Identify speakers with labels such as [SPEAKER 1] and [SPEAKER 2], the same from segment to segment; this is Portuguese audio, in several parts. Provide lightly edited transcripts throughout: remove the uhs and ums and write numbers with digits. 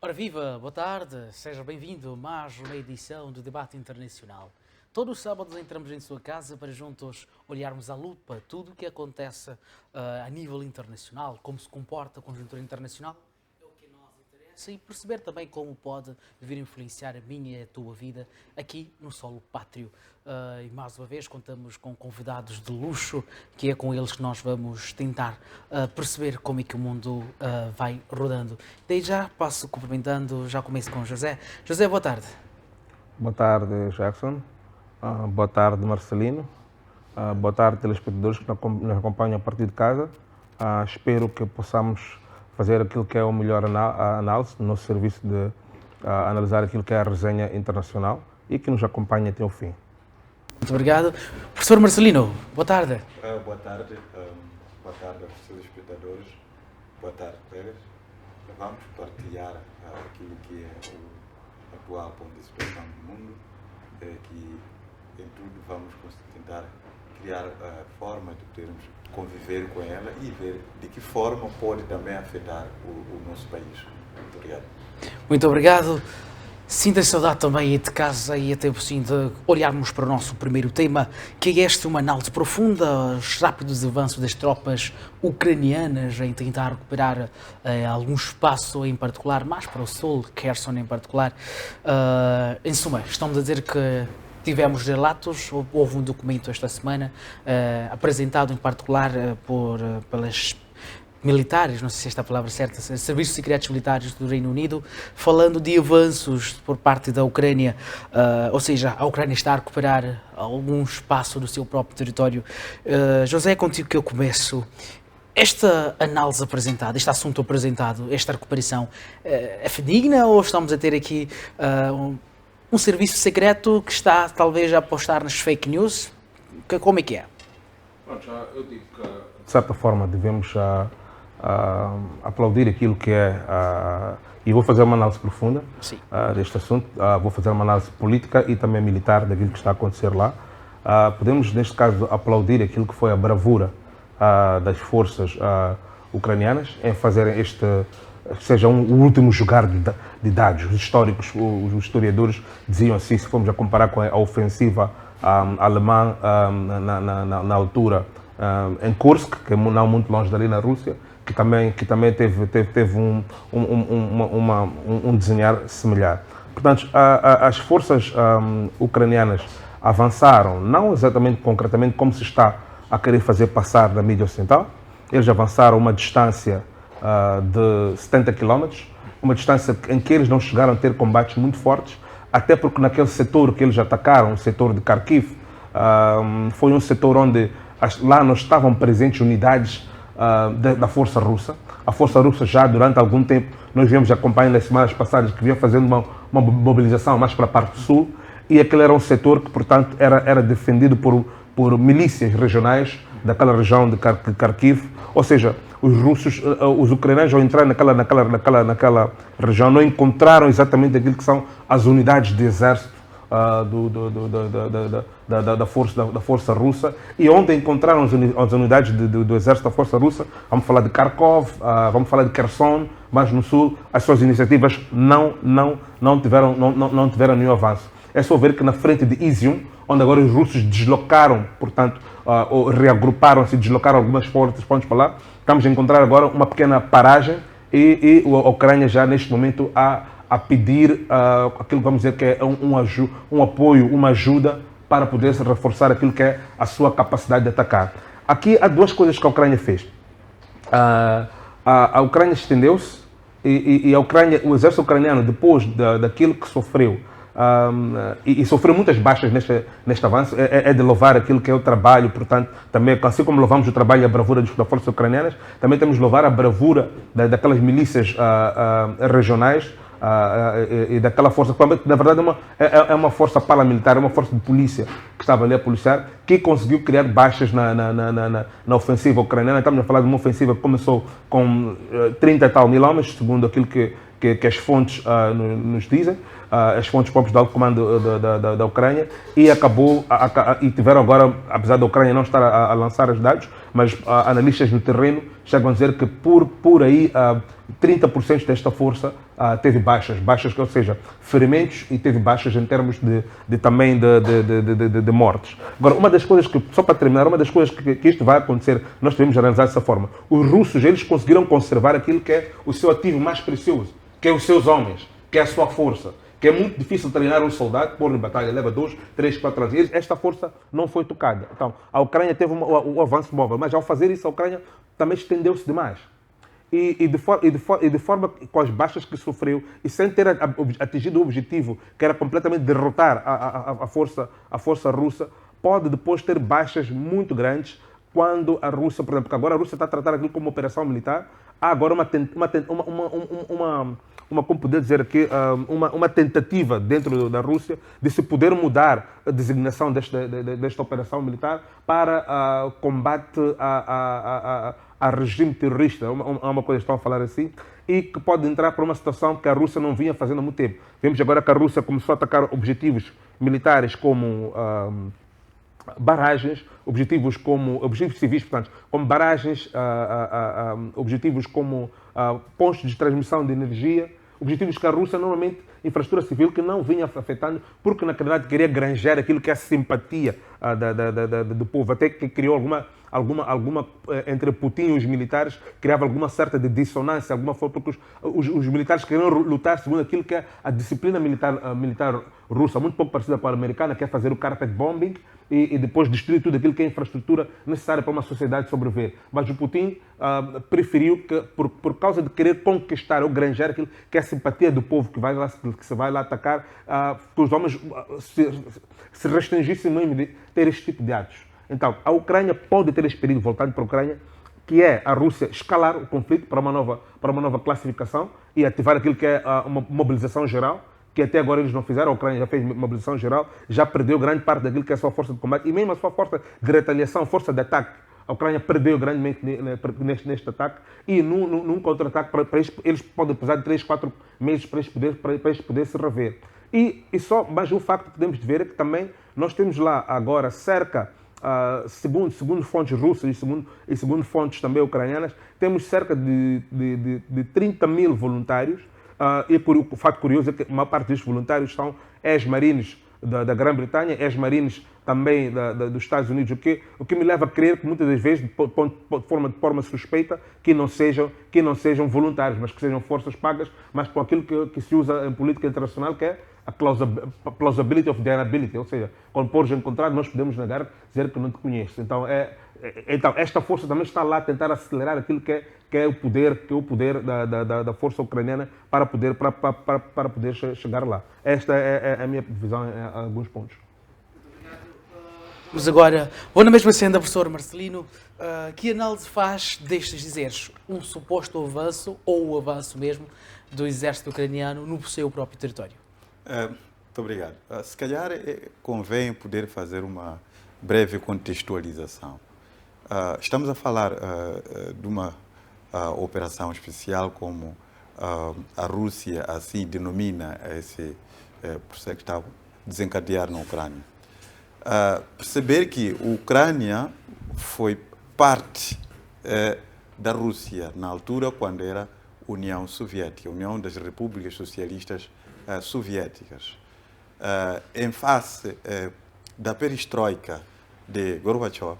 [SPEAKER 1] Ora viva, boa tarde, seja bem-vindo a mais uma edição do Debate Internacional. Todos os sábados entramos em sua casa para juntos olharmos à lupa tudo o que acontece a nível internacional, como se comporta a conjuntura internacional, é o que a nós interessa, e perceber também como pode vir a influenciar a minha e a tua vida aqui no solo pátrio. E mais uma vez contamos com convidados de luxo, que é com eles que nós vamos tentar perceber como é que o mundo vai rodando. Daí já passo cumprimentando, já começo com o José. José, boa tarde.
[SPEAKER 2] Boa tarde, Jackson. Boa tarde, Marcelino. Boa tarde, telespectadores que nos acompanham a partir de casa. Espero que possamos fazer aquilo que é o melhor análise no nosso serviço de analisar aquilo que é a resenha internacional e que nos acompanhe até o fim.
[SPEAKER 1] Muito obrigado. Professor Marcelino, boa tarde.
[SPEAKER 3] Boa tarde. Boa tarde aos telespectadores. Boa tarde, colegas. Vamos partilhar aquilo que é o atual ponto de situação do mundo, que em tudo vamos tentar criar a forma de podermos conviver com ela e ver de que forma pode também afetar o nosso país. Muito obrigado.
[SPEAKER 1] Muito obrigado. Sinta saudade também aí de casa e até assim de olharmos para o nosso primeiro tema, que é este, uma análise profunda, os rápidos avanços das tropas ucranianas em tentar recuperar algum espaço em particular, mais para o sul, Kherson em particular. Em suma, estamos a dizer que tivemos relatos, houve um documento esta semana apresentado em particular pelas militares, não sei se esta é a palavra certa, serviços secretos militares do Reino Unido, falando de avanços por parte da Ucrânia, ou seja, a Ucrânia está a recuperar algum espaço do seu próprio território. José, é contigo que eu começo. Esta análise apresentada, este assunto apresentado, esta recuperação, é fidedigna ou estamos a ter aqui um serviço secreto que está talvez a apostar nas fake news? Como é que é?
[SPEAKER 2] Eu digo que, de certa forma, devemos aplaudir aquilo que é, e vou fazer uma análise profunda deste assunto, vou fazer uma análise política e também militar daquilo que está a acontecer lá. Podemos, neste caso, aplaudir aquilo que foi a bravura das forças ucranianas em fazer seja o último jogar de dados. Os históricos, os historiadores diziam assim, se formos a comparar com a ofensiva alemã na altura em Kursk, que é não muito longe dali na Rússia, que também teve um desenhar semelhante. Portanto, as forças ucranianas avançaram, não exatamente concretamente como se está a querer fazer passar da mídia ocidental. Eles avançaram uma distância de 70 km, uma distância em que eles não chegaram a ter combates muito fortes, até porque naquele setor que eles atacaram, o setor de Kharkiv, foi um setor onde lá não estavam presentes unidades da Força Russa. A Força Russa já durante algum tempo, nós viemos acompanhando nas semanas passadas, que vinha fazendo uma mobilização mais para a parte sul, e aquele era um setor que, portanto, era defendido por milícias regionais daquela região de Kharkiv. Ou seja, os ucranianos, ao entrar naquela região, não encontraram exatamente aquilo que são as unidades de exército da força russa, e onde encontraram as unidades do exército da força russa, vamos falar de Kharkov, vamos falar de Kherson, mas no sul as suas iniciativas não tiveram nenhum avanço. É só ver que na frente de Izium, onde agora os russos deslocaram, portanto, ou reagruparam-se, deslocaram algumas forças para lá, estamos a encontrar agora uma pequena paragem e a Ucrânia já neste momento a pedir aquilo que vamos dizer que é um apoio, uma ajuda para poder reforçar aquilo que é a sua capacidade de atacar. Aqui há duas coisas que a Ucrânia fez. A Ucrânia estendeu-se e o exército ucraniano, depois daquilo que sofreu, e sofreu muitas baixas neste avanço, é de louvar aquilo que é o trabalho, portanto, também, assim como louvamos o trabalho e a bravura das forças ucranianas, também temos de louvar a bravura daquelas milícias regionais, e daquela força, que na verdade é uma força paramilitar, é uma força de polícia que estava ali a policiar, que conseguiu criar baixas na ofensiva ucraniana. Estamos a falar de uma ofensiva que começou com 30 e tal mil homens, segundo aquilo que as fontes nos dizem, as fontes próprias do alto comando da Ucrânia e acabou, e tiveram agora, apesar da Ucrânia não estar a lançar os dados, mas analistas no terreno chegam a dizer que por aí 30% desta força teve baixas, ou seja, ferimentos, e teve baixas em termos também de mortes. Agora, uma das coisas que, só para terminar, uma das coisas que isto vai acontecer, nós devemos analisar dessa forma. Os russos, eles conseguiram conservar aquilo que é o seu ativo mais precioso, que é os seus homens, que é a sua força, que é muito difícil treinar um soldado, pôr em batalha, leva 2, 3, 4 anos. Esta força não foi tocada. Então, a Ucrânia teve o avanço móvel, mas ao fazer isso, a Ucrânia também estendeu-se demais. E de forma com as baixas que sofreu, e sem ter atingido o objetivo, que era completamente derrotar a força russa, pode depois ter baixas muito grandes quando a Rússia, por exemplo, porque agora a Rússia está a tratar aquilo como uma operação militar, há agora como poder dizer aqui, uma tentativa dentro da Rússia de se poder mudar a designação desta operação militar para combate a regime terrorista, há uma coisa que estão a falar assim, e que pode entrar para uma situação que a Rússia não vinha fazendo há muito tempo. Vemos agora que a Rússia começou a atacar objetivos militares como barragens, objetivos civis, portanto, como barragens, objetivos como postos de transmissão de energia, objetivos que a Rússia normalmente, infraestrutura civil, que não vinha afetando, porque na verdade queria granjear aquilo que é a simpatia do povo, até que criou alguma entre Putin e os militares, criava alguma certa de dissonância, alguma forma, porque os militares queriam lutar segundo aquilo que é a disciplina militar russa, muito pouco parecida com a americana, que é fazer o carpet bombing e depois destruir tudo aquilo que é infraestrutura necessária para uma sociedade sobreviver. Mas o Putin preferiu que, por causa de querer conquistar ou granjear aquilo que é a simpatia do povo que se vai lá atacar, que os homens se restringissem em ter este tipo de atos. Então, a Ucrânia pode ter esse perigo, voltando para a Ucrânia, que é a Rússia escalar o conflito para uma nova classificação e ativar aquilo que é uma mobilização geral, que até agora eles não fizeram. A Ucrânia já fez mobilização geral, já perdeu grande parte daquilo que é a sua força de combate, e mesmo a sua força de retaliação, força de ataque. A Ucrânia perdeu grandemente neste ataque, e num contra-ataque, eles podem precisar de 3, 4 meses para eles poderem se rever. Mas o facto que podemos ver é que também nós temos lá agora cerca, segundo fontes russas e segundo fontes também ucranianas, temos cerca de 30 mil voluntários. E o fato curioso é que a maior parte destes voluntários são ex-marines da Grã-Bretanha, ex-marines também dos Estados Unidos, o que me leva a crer que muitas das vezes, de forma suspeita, que não sejam voluntários, mas que sejam forças pagas, mas com aquilo que se usa em política internacional, que é a plausibility of deniability, ou seja, quando fores encontrado, nós podemos negar, dizer que não te conheces. Então, esta força também está lá a tentar acelerar aquilo que é o poder da força ucraniana para poder chegar lá. Esta é a minha visão em alguns pontos.
[SPEAKER 1] Mas agora, vou na mesma senda, professor Marcelino. Que análise faz destes dizeres? Um suposto avanço, ou o avanço mesmo, do exército ucraniano no seu próprio território?
[SPEAKER 3] Muito obrigado. Se calhar convém poder fazer uma breve contextualização. Estamos a falar de uma operação especial, como a Rússia assim denomina esse processo que está a desencadear na Ucrânia. Perceber que a Ucrânia foi parte da Rússia na altura quando era União Soviética, União das Repúblicas Socialistas Soviéticas. Em face da perestroika de Gorbachev,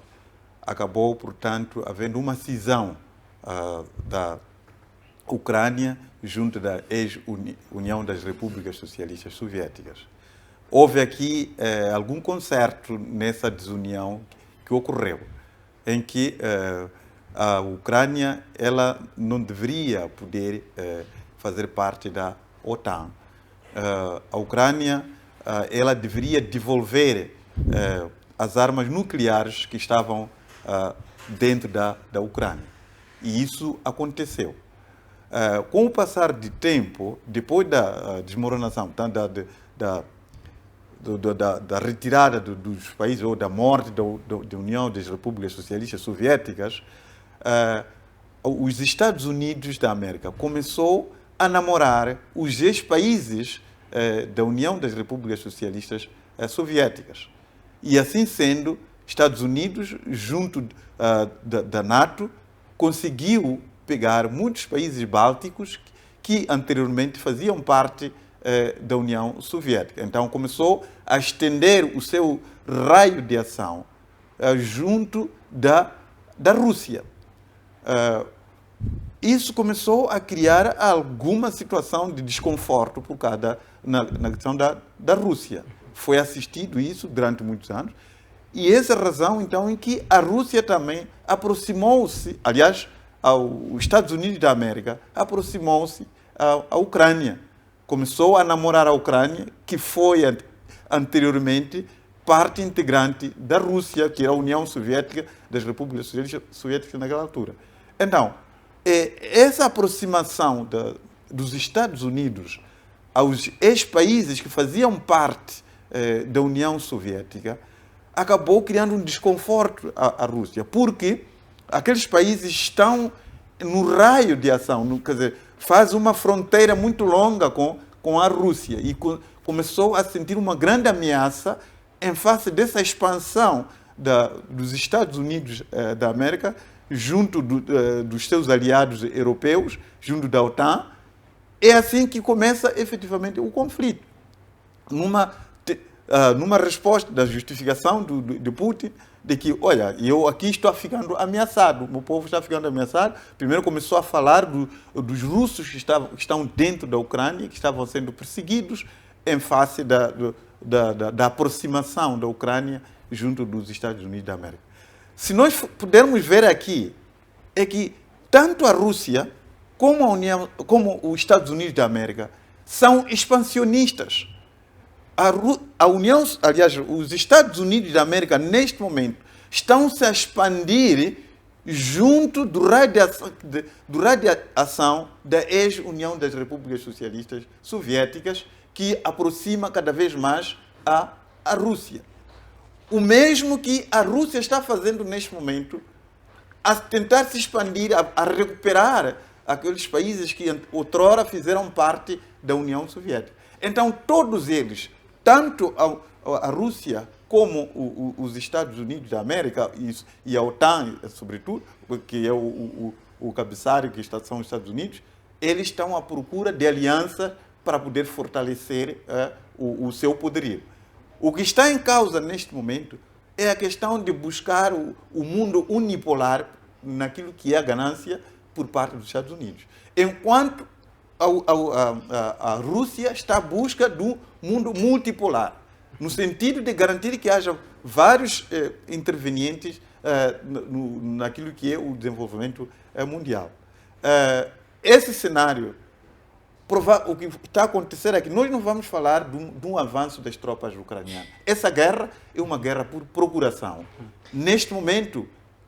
[SPEAKER 3] acabou, portanto, havendo uma cisão da Ucrânia junto da ex-União das Repúblicas Socialistas Soviéticas. Houve aqui algum conserto nessa desunião que ocorreu, em que a Ucrânia ela não deveria poder fazer parte da OTAN. A Ucrânia ela deveria devolver as armas nucleares que estavam dentro da Ucrânia. E isso aconteceu. Com o passar de tempo, depois da desmoronação, tanto da retirada dos países, ou da morte da União das Repúblicas Socialistas Soviéticas, os Estados Unidos da América começou a namorar os ex-países da União das Repúblicas Socialistas Soviéticas. E assim sendo, Estados Unidos, junto da NATO, conseguiu pegar muitos países bálticos que anteriormente faziam parte da União Soviética. Então começou a estender o seu raio de ação junto da Rússia. Isso começou a criar alguma situação de desconforto por causa na questão da Rússia. Foi assistido isso durante muitos anos. E essa é a razão, então, em que a Rússia também aproximou-se, aliás, os Estados Unidos da América aproximou-se à Ucrânia. Começou a namorar a Ucrânia, que foi anteriormente parte integrante da Rússia, que era a União Soviética, das Repúblicas Soviéticas naquela altura. Então, essa aproximação dos Estados Unidos aos ex-países que faziam parte da União Soviética acabou criando um desconforto à Rússia, porque aqueles países estão no raio de ação, quer dizer, faz uma fronteira muito longa com a Rússia e começou a sentir uma grande ameaça em face dessa expansão dos Estados Unidos da América junto dos seus aliados europeus, junto da OTAN. É assim que começa efetivamente o conflito. Numa resposta da justificação de Putin, de que, olha, eu aqui estou ficando ameaçado, o meu povo está ficando ameaçado. Primeiro começou a falar dos russos que estão dentro da Ucrânia, que estavam sendo perseguidos em face da aproximação da Ucrânia junto dos Estados Unidos da América. Se nós pudermos ver aqui, é que tanto a Rússia como os Estados Unidos da América são expansionistas. A União, aliás, os Estados Unidos da América, neste momento, estão-se a expandir junto do raio de ação da ex-União das Repúblicas Socialistas Soviéticas, que aproxima cada vez mais a Rússia. O mesmo que a Rússia está fazendo neste momento, a tentar se expandir, a recuperar aqueles países que outrora fizeram parte da União Soviética. Então, todos eles, tanto a Rússia como os Estados Unidos da América e a OTAN, sobretudo, que é o cabeçalho que são os Estados Unidos, eles estão à procura de aliança para poder fortalecer o seu poderio. O que está em causa neste momento é a questão de buscar o mundo unipolar naquilo que é a ganância por parte dos Estados Unidos. Enquanto a Rússia está à busca do mundo multipolar, no sentido de garantir que haja vários intervenientes naquilo que é o desenvolvimento mundial. Esse cenário, o que está a acontecer é que nós não vamos falar de um avanço das tropas ucranianas. Essa guerra é uma guerra por procuração. Neste momento,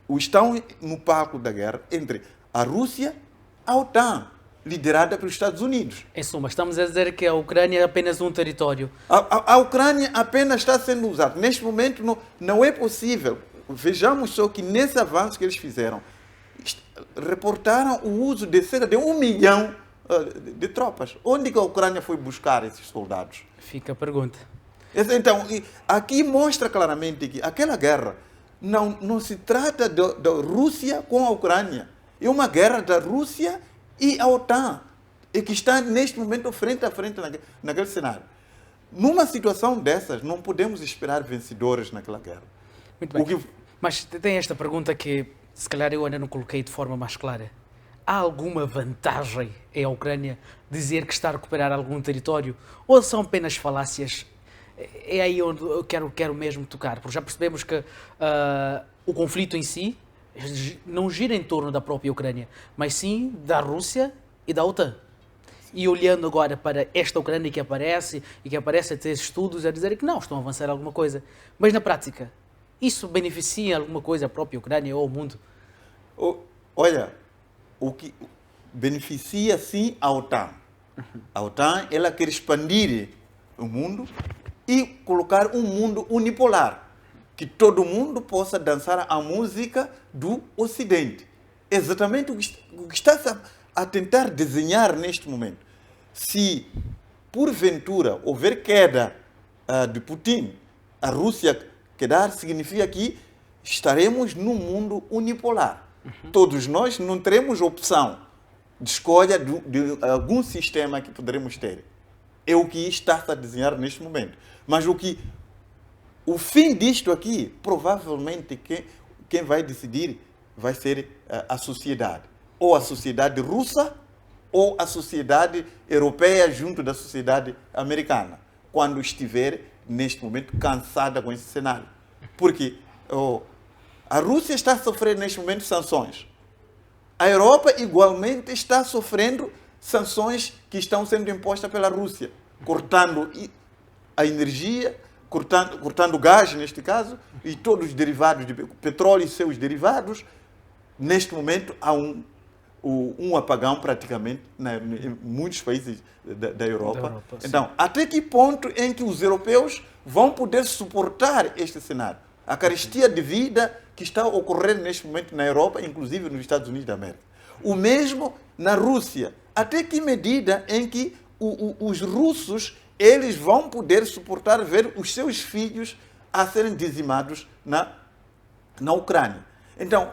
[SPEAKER 3] estão no palco da guerra entre a Rússia e a OTAN, liderada pelos Estados Unidos.
[SPEAKER 1] Em suma, estamos a dizer que a Ucrânia é apenas um território.
[SPEAKER 3] A Ucrânia apenas está sendo usada. Neste momento não é possível. Vejamos só que nesse avanço que eles fizeram, reportaram o uso de cerca de 1 milhão de tropas. Onde que a Ucrânia foi buscar esses soldados?
[SPEAKER 1] Fica a pergunta.
[SPEAKER 3] Então, aqui mostra claramente que aquela guerra não se trata da Rússia com a Ucrânia. É uma guerra da Rússia e a OTAN, e que está neste momento frente a frente naquele cenário. Numa situação dessas, não podemos esperar vencedores naquela guerra.
[SPEAKER 1] Muito bem. Mas tem esta pergunta que, se calhar, eu ainda não coloquei de forma mais clara. Há alguma vantagem em a Ucrânia dizer que está a recuperar algum território? Ou são apenas falácias? É aí onde eu quero mesmo tocar, porque já percebemos que o conflito em si não gira em torno da própria Ucrânia, mas sim da Rússia e da OTAN. E olhando agora para esta Ucrânia que aparece a ter estudos a dizer que não, estão a avançar alguma coisa. Mas na prática, isso beneficia em alguma coisa a própria Ucrânia ou o mundo?
[SPEAKER 3] Olha, o que beneficia sim a OTAN. A OTAN, ela quer expandir o mundo e colocar um mundo unipolar, que todo mundo possa dançar a música do Ocidente. Exatamente o que está a tentar desenhar neste momento. Se porventura houver queda de Putin, a Rússia quedar, significa que estaremos num mundo unipolar. Todos nós não teremos opção de escolha de algum sistema que poderemos ter. É o que está a desenhar neste momento. Mas o fim disto aqui, provavelmente quem vai decidir vai ser a sociedade. Ou a sociedade russa, ou a sociedade europeia junto da sociedade americana, quando estiver, neste momento, cansada com esse cenário. Porque a Rússia está a sofrer, neste momento, sanções. A Europa, igualmente, está sofrendo sanções que estão sendo impostas pela Rússia, cortando a energia, cortando gás, neste caso, e todos os derivados de petróleo e seus derivados. Neste momento, há um apagão, praticamente, em muitos países da Europa. Então, até que ponto em que os europeus vão poder suportar este cenário? A carestia de vida que está a ocorrer neste momento na Europa, inclusive nos Estados Unidos da América. O mesmo na Rússia. Até que medida em que os russos eles vão poder suportar ver os seus filhos a serem dizimados na Ucrânia. Então,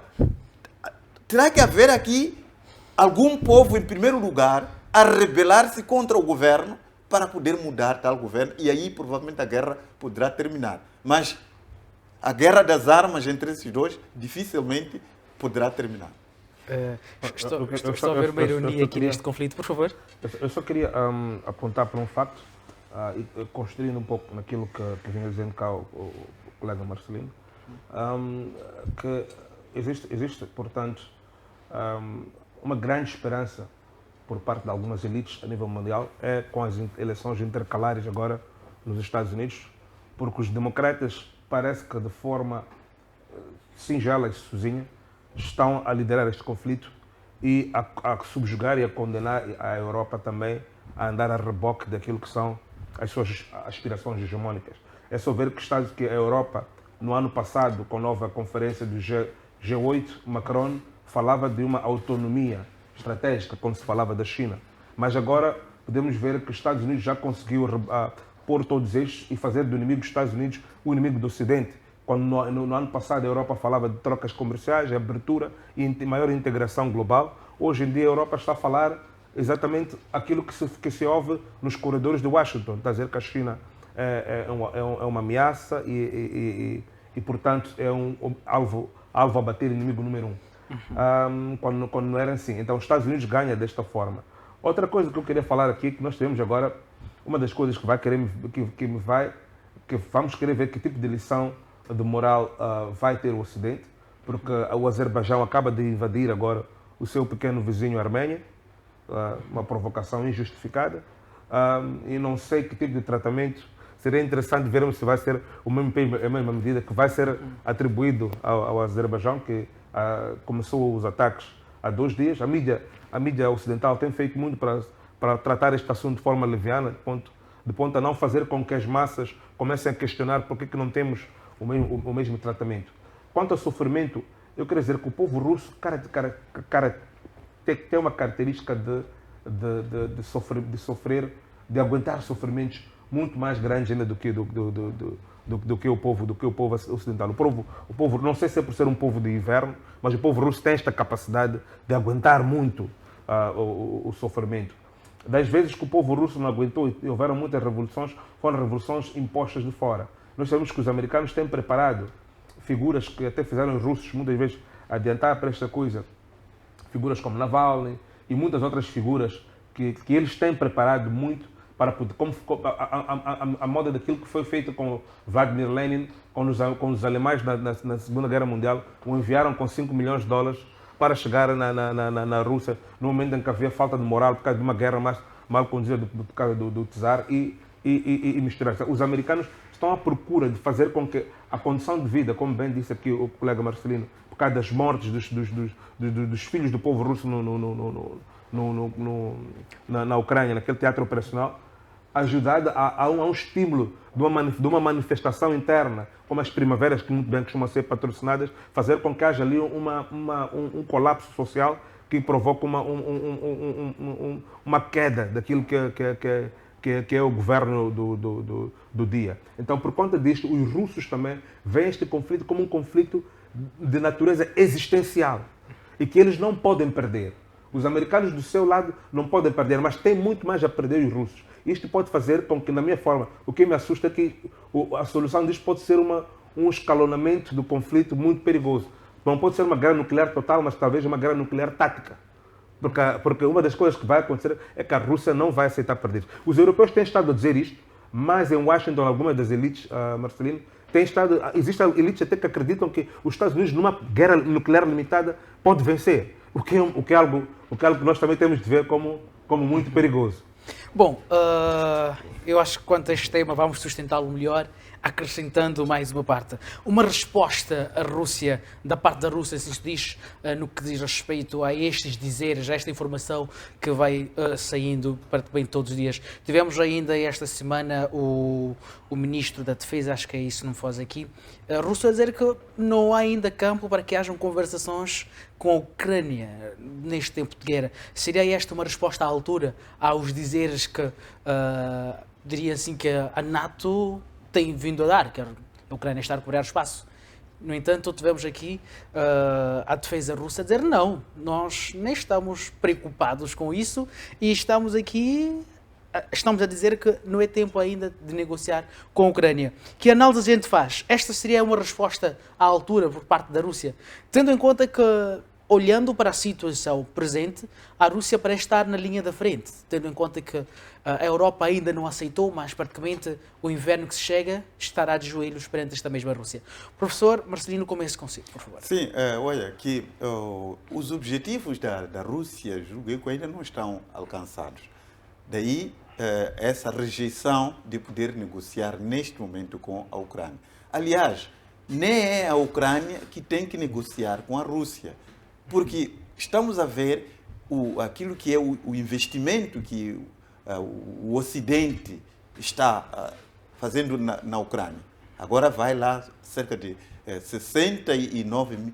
[SPEAKER 3] terá que haver aqui algum povo, em primeiro lugar, a rebelar-se contra o governo para poder mudar tal governo, e aí provavelmente a guerra poderá terminar. Mas a guerra das armas entre esses dois dificilmente poderá terminar.
[SPEAKER 1] Estou a ver uma ironia aqui neste conflito, por favor.
[SPEAKER 2] Eu só queria apontar para um facto, e construindo um pouco naquilo que vinha dizendo cá o colega Marcelino, que existe, portanto, uma grande esperança por parte de algumas elites a nível mundial com as eleições intercalares agora nos Estados Unidos, porque os democratas parece que de forma singela e sozinha estão a liderar este conflito e a subjugar e a condenar a Europa também a andar a reboque daquilo que são as suas aspirações hegemónicas. É só ver que a Europa, no ano passado, com a nova conferência do G8, Macron falava de uma autonomia estratégica quando se falava da China. Mas agora podemos ver que os Estados Unidos já conseguiu pôr todos estes e fazer do inimigo dos Estados Unidos o inimigo do Ocidente. Quando no ano passado a Europa falava de trocas comerciais, abertura e maior integração global, hoje em dia a Europa está a falar exatamente aquilo que se ouve nos corredores de Washington. Está a dizer que a China é uma ameaça e portanto, é um alvo a bater, inimigo número um. Quando não era assim. Então, os Estados Unidos ganham desta forma. Outra coisa que eu queria falar aqui, que nós temos agora, uma das coisas que vamos querer ver que tipo de lição de moral vai ter o Ocidente, porque o Azerbaijão acaba de invadir agora o seu pequeno vizinho Arménia, uma provocação injustificada, e não sei que tipo de tratamento. Seria interessante vermos se vai ser a mesma medida que vai ser atribuído ao Azerbaijão, que começou os ataques há 2 dias. A mídia ocidental tem feito muito para tratar este assunto de forma leviana, de ponto a não fazer com que as massas comecem a questionar por que não temos o mesmo tratamento. Quanto ao sofrimento, eu quero dizer que o povo russo tem uma característica de sofrer, de aguentar sofrimentos muito mais grandes ainda do que o povo ocidental. O povo, não sei se é por ser um povo de inverno, mas o povo russo tem esta capacidade de aguentar muito o sofrimento. Das vezes que o povo russo não aguentou e houveram muitas revoluções, foram revoluções impostas de fora. Nós sabemos que os americanos têm preparado figuras que até fizeram os russos muitas vezes adiantar para esta coisa, figuras como Navalny e muitas outras figuras que eles têm preparado muito para poder, como a moda daquilo que foi feito com Vladimir Lenin, com os alemães na Segunda Guerra Mundial, o enviaram com $5 milhões para chegar na Rússia, no momento em que havia falta de moral por causa de uma guerra mal conduzida por causa do czar e misturar. Os americanos estão à procura de fazer com que a condição de vida, como bem disse aqui o colega Marcelino, por causa das mortes dos filhos do povo russo na Ucrânia, naquele teatro operacional, ajudado a um estímulo de uma manifestação interna, como as primaveras, que muito bem costumam ser patrocinadas, fazer com que haja ali um colapso social que provoca uma queda daquilo que é o governo do dia. Então, por conta disto, os russos também veem este conflito como um conflito de natureza existencial e que eles não podem perder. Os americanos do seu lado não podem perder, mas têm muito mais a perder os russos. Isto pode fazer com que, na minha forma, o que me assusta é que a solução disto pode ser um escalonamento do conflito muito perigoso. Não pode ser uma guerra nuclear total, mas talvez uma guerra nuclear tática. Porque uma das coisas que vai acontecer é que a Rússia não vai aceitar perder. Os europeus têm estado a dizer isto, mas em Washington, algumas das elites, Marcelino, existem elites até que acreditam que os Estados Unidos, numa guerra nuclear limitada, pode vencer. O que é algo que nós também temos de ver como muito perigoso.
[SPEAKER 1] Bom, eu acho que quanto a este tema vamos sustentá-lo melhor, acrescentando mais uma parte. Uma resposta à Rússia, da parte da Rússia, se isto diz, no que diz respeito a estes dizeres, a esta informação que vai saindo praticamente todos os dias. Tivemos ainda esta semana o Ministro da Defesa, acho que é isso, não faz aqui, a Rússia a dizer que não há ainda campo para que hajam conversações com a Ucrânia neste tempo de guerra. Seria esta uma resposta à altura aos dizeres que, diria assim, que a NATO tem vindo a dar, que a Ucrânia está a recuperar espaço. No entanto, tivemos aqui a defesa russa a dizer não, nós nem estamos preocupados com isso e estamos a dizer que não é tempo ainda de negociar com a Ucrânia. Que análise a gente faz? Esta seria uma resposta à altura por parte da Rússia, tendo em conta que, olhando para a situação presente, a Rússia parece estar na linha da frente, tendo em conta que a Europa ainda não aceitou, mas praticamente o inverno que se chega estará de joelhos perante esta mesma Rússia. Professor Marcelino, comece consigo, por favor.
[SPEAKER 3] Sim, olha, que os objetivos da Rússia, julgo que ainda não estão alcançados. Daí essa rejeição de poder negociar neste momento com a Ucrânia. Aliás, nem é a Ucrânia que tem que negociar com a Rússia, porque estamos a ver aquilo que é o investimento que o Ocidente está fazendo na Ucrânia. Agora vai lá cerca de 69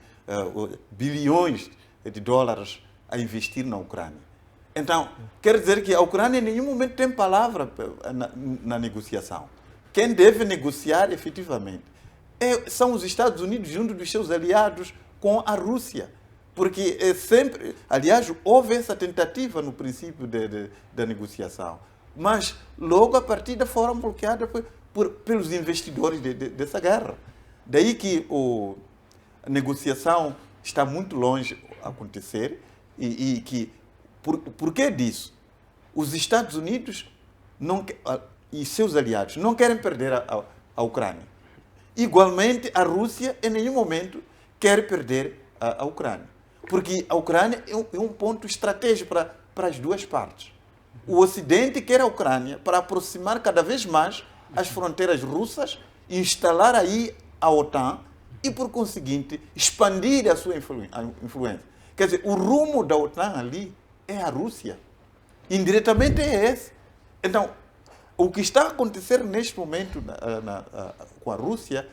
[SPEAKER 3] bilhões de dólares a investir na Ucrânia. Então, quer dizer que a Ucrânia em nenhum momento tem palavra na negociação. Quem deve negociar efetivamente são os Estados Unidos junto dos seus aliados com a Rússia. Porque sempre, aliás, houve essa tentativa no princípio da negociação, mas logo a partida foram bloqueadas pelos investidores dessa guerra. Daí que a negociação está muito longe de acontecer e que, por que disso? Os Estados Unidos e seus aliados não querem perder a Ucrânia. Igualmente, a Rússia em nenhum momento quer perder a Ucrânia. Porque a Ucrânia é um ponto estratégico para as duas partes. O Ocidente quer a Ucrânia para aproximar cada vez mais as fronteiras russas, instalar aí a OTAN e, por conseguinte, expandir a sua influência. Quer dizer, o rumo da OTAN ali é a Rússia. Indiretamente é esse. Então, o que está a acontecer neste momento com a Rússia,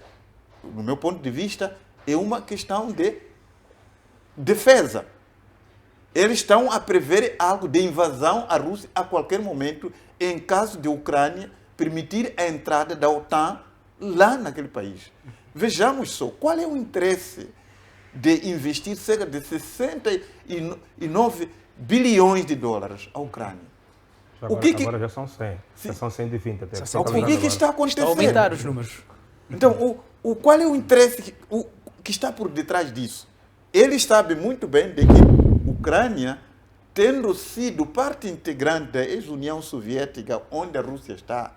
[SPEAKER 3] no meu ponto de vista, é uma questão de defesa. Eles estão a prever algo de invasão à Rússia a qualquer momento, em caso de Ucrânia permitir a entrada da OTAN lá naquele país. Vejamos só, qual é o interesse de investir cerca de 69 bilhões de dólares à Ucrânia?
[SPEAKER 2] Agora já são 100. Já são 120 até.
[SPEAKER 3] O que está acontecendo?
[SPEAKER 1] Está a aumentar os números.
[SPEAKER 3] Então, qual é o interesse que está por detrás disso? Ele sabe muito bem de que a Ucrânia, tendo sido parte integrante da ex-União Soviética, onde a Rússia está,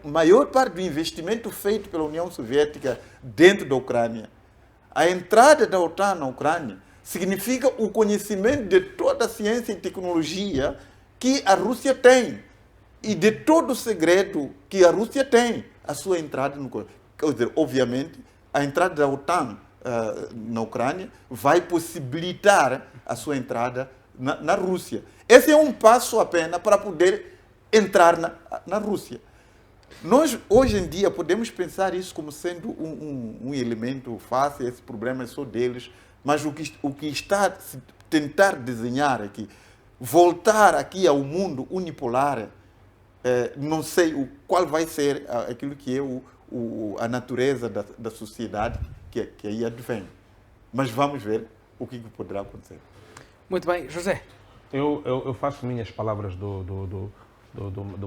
[SPEAKER 3] a maior parte do investimento feito pela União Soviética dentro da Ucrânia, a entrada da OTAN na Ucrânia significa o conhecimento de toda a ciência e tecnologia que a Rússia tem e de todo o segredo que a Rússia tem, a sua entrada no Ucrânia. Quer dizer, obviamente, a entrada da OTAN na Ucrânia vai possibilitar a sua entrada na Rússia. Esse é um passo apenas para poder entrar na Rússia. Nós, hoje em dia, podemos pensar isso como sendo um elemento fácil, esse problema é só deles, mas o que está a tentar desenhar aqui, voltar aqui ao mundo unipolar, Não sei qual vai ser aquilo que é a natureza da sociedade que aí advém. Mas vamos ver o que poderá acontecer.
[SPEAKER 1] Muito bem, José.
[SPEAKER 2] Eu faço minhas palavras do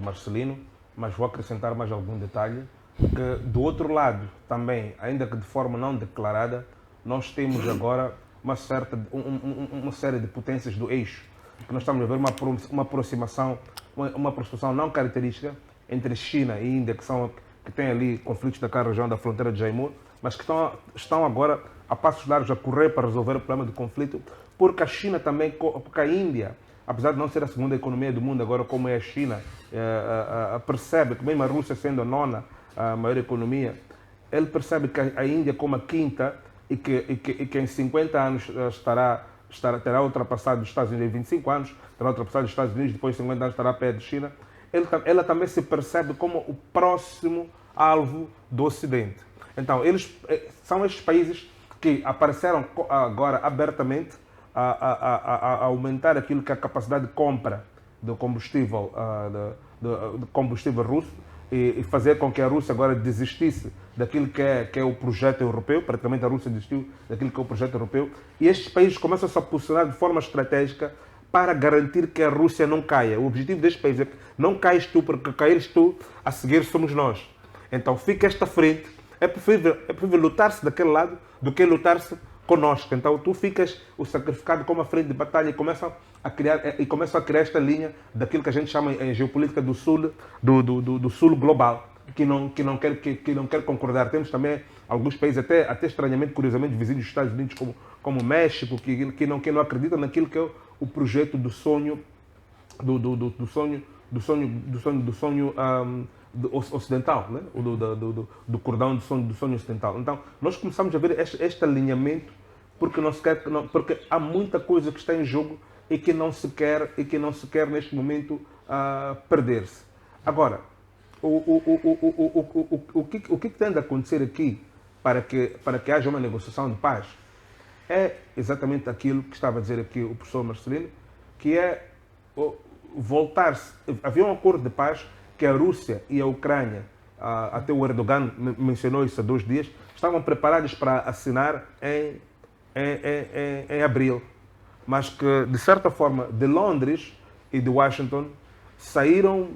[SPEAKER 2] Marcelino, mas vou acrescentar mais algum detalhe, que do outro lado também, ainda que de forma não declarada, nós temos agora uma série de potências do eixo, que nós estamos a ver uma aproximação não característica entre China e Índia, que têm ali conflitos naquela região da fronteira de Jaimur, mas que estão agora a passos largos a correr para resolver o problema do conflito, porque a China também, porque a Índia, apesar de não ser a segunda economia do mundo agora como é a China, percebe que mesmo a Rússia sendo a nona a maior economia, ele percebe que a Índia como a quinta e que em 50 anos terá ultrapassado os Estados Unidos, em 25 anos terá ultrapassado os Estados Unidos, depois de 50 anos estará perto de China. Ela também se percebe como o próximo alvo do Ocidente. Então, são estes países que apareceram agora abertamente a aumentar aquilo que é a capacidade de compra do combustível, do combustível russo, e fazer com que a Rússia agora desistisse daquilo que é o projeto europeu. Praticamente a Rússia desistiu daquilo que é o projeto europeu. E estes países começam a se posicionar de forma estratégica para garantir que a Rússia não caia. O objetivo destes países é que não cais tu, porque caíres tu, a seguir somos nós. Então fica esta frente. É preferível lutar-se daquele lado do que lutar-se conosco. Então tu ficas o sacrificado como a frente de batalha e começam a criar esta linha daquilo que a gente chama em geopolítica do sul global, que não quer concordar. Temos também alguns países, até estranhamente, curiosamente, vizinhos dos Estados Unidos, como o México, que não acreditam naquilo que é o projeto do sonho ocidental, né? do cordão do sonho ocidental. Então, nós começamos a ver este alinhamento porque há muita coisa que está em jogo e que não se quer neste momento perder-se. Agora, o que tem de acontecer aqui para que haja uma negociação de paz é exatamente aquilo que estava a dizer aqui o professor Marcelino, que é voltar-se. Havia um acordo de paz que a Rússia e a Ucrânia, até o Erdogan mencionou isso há 2 dias, estavam preparados para assinar em abril. Mas que, de certa forma, de Londres e de Washington saíram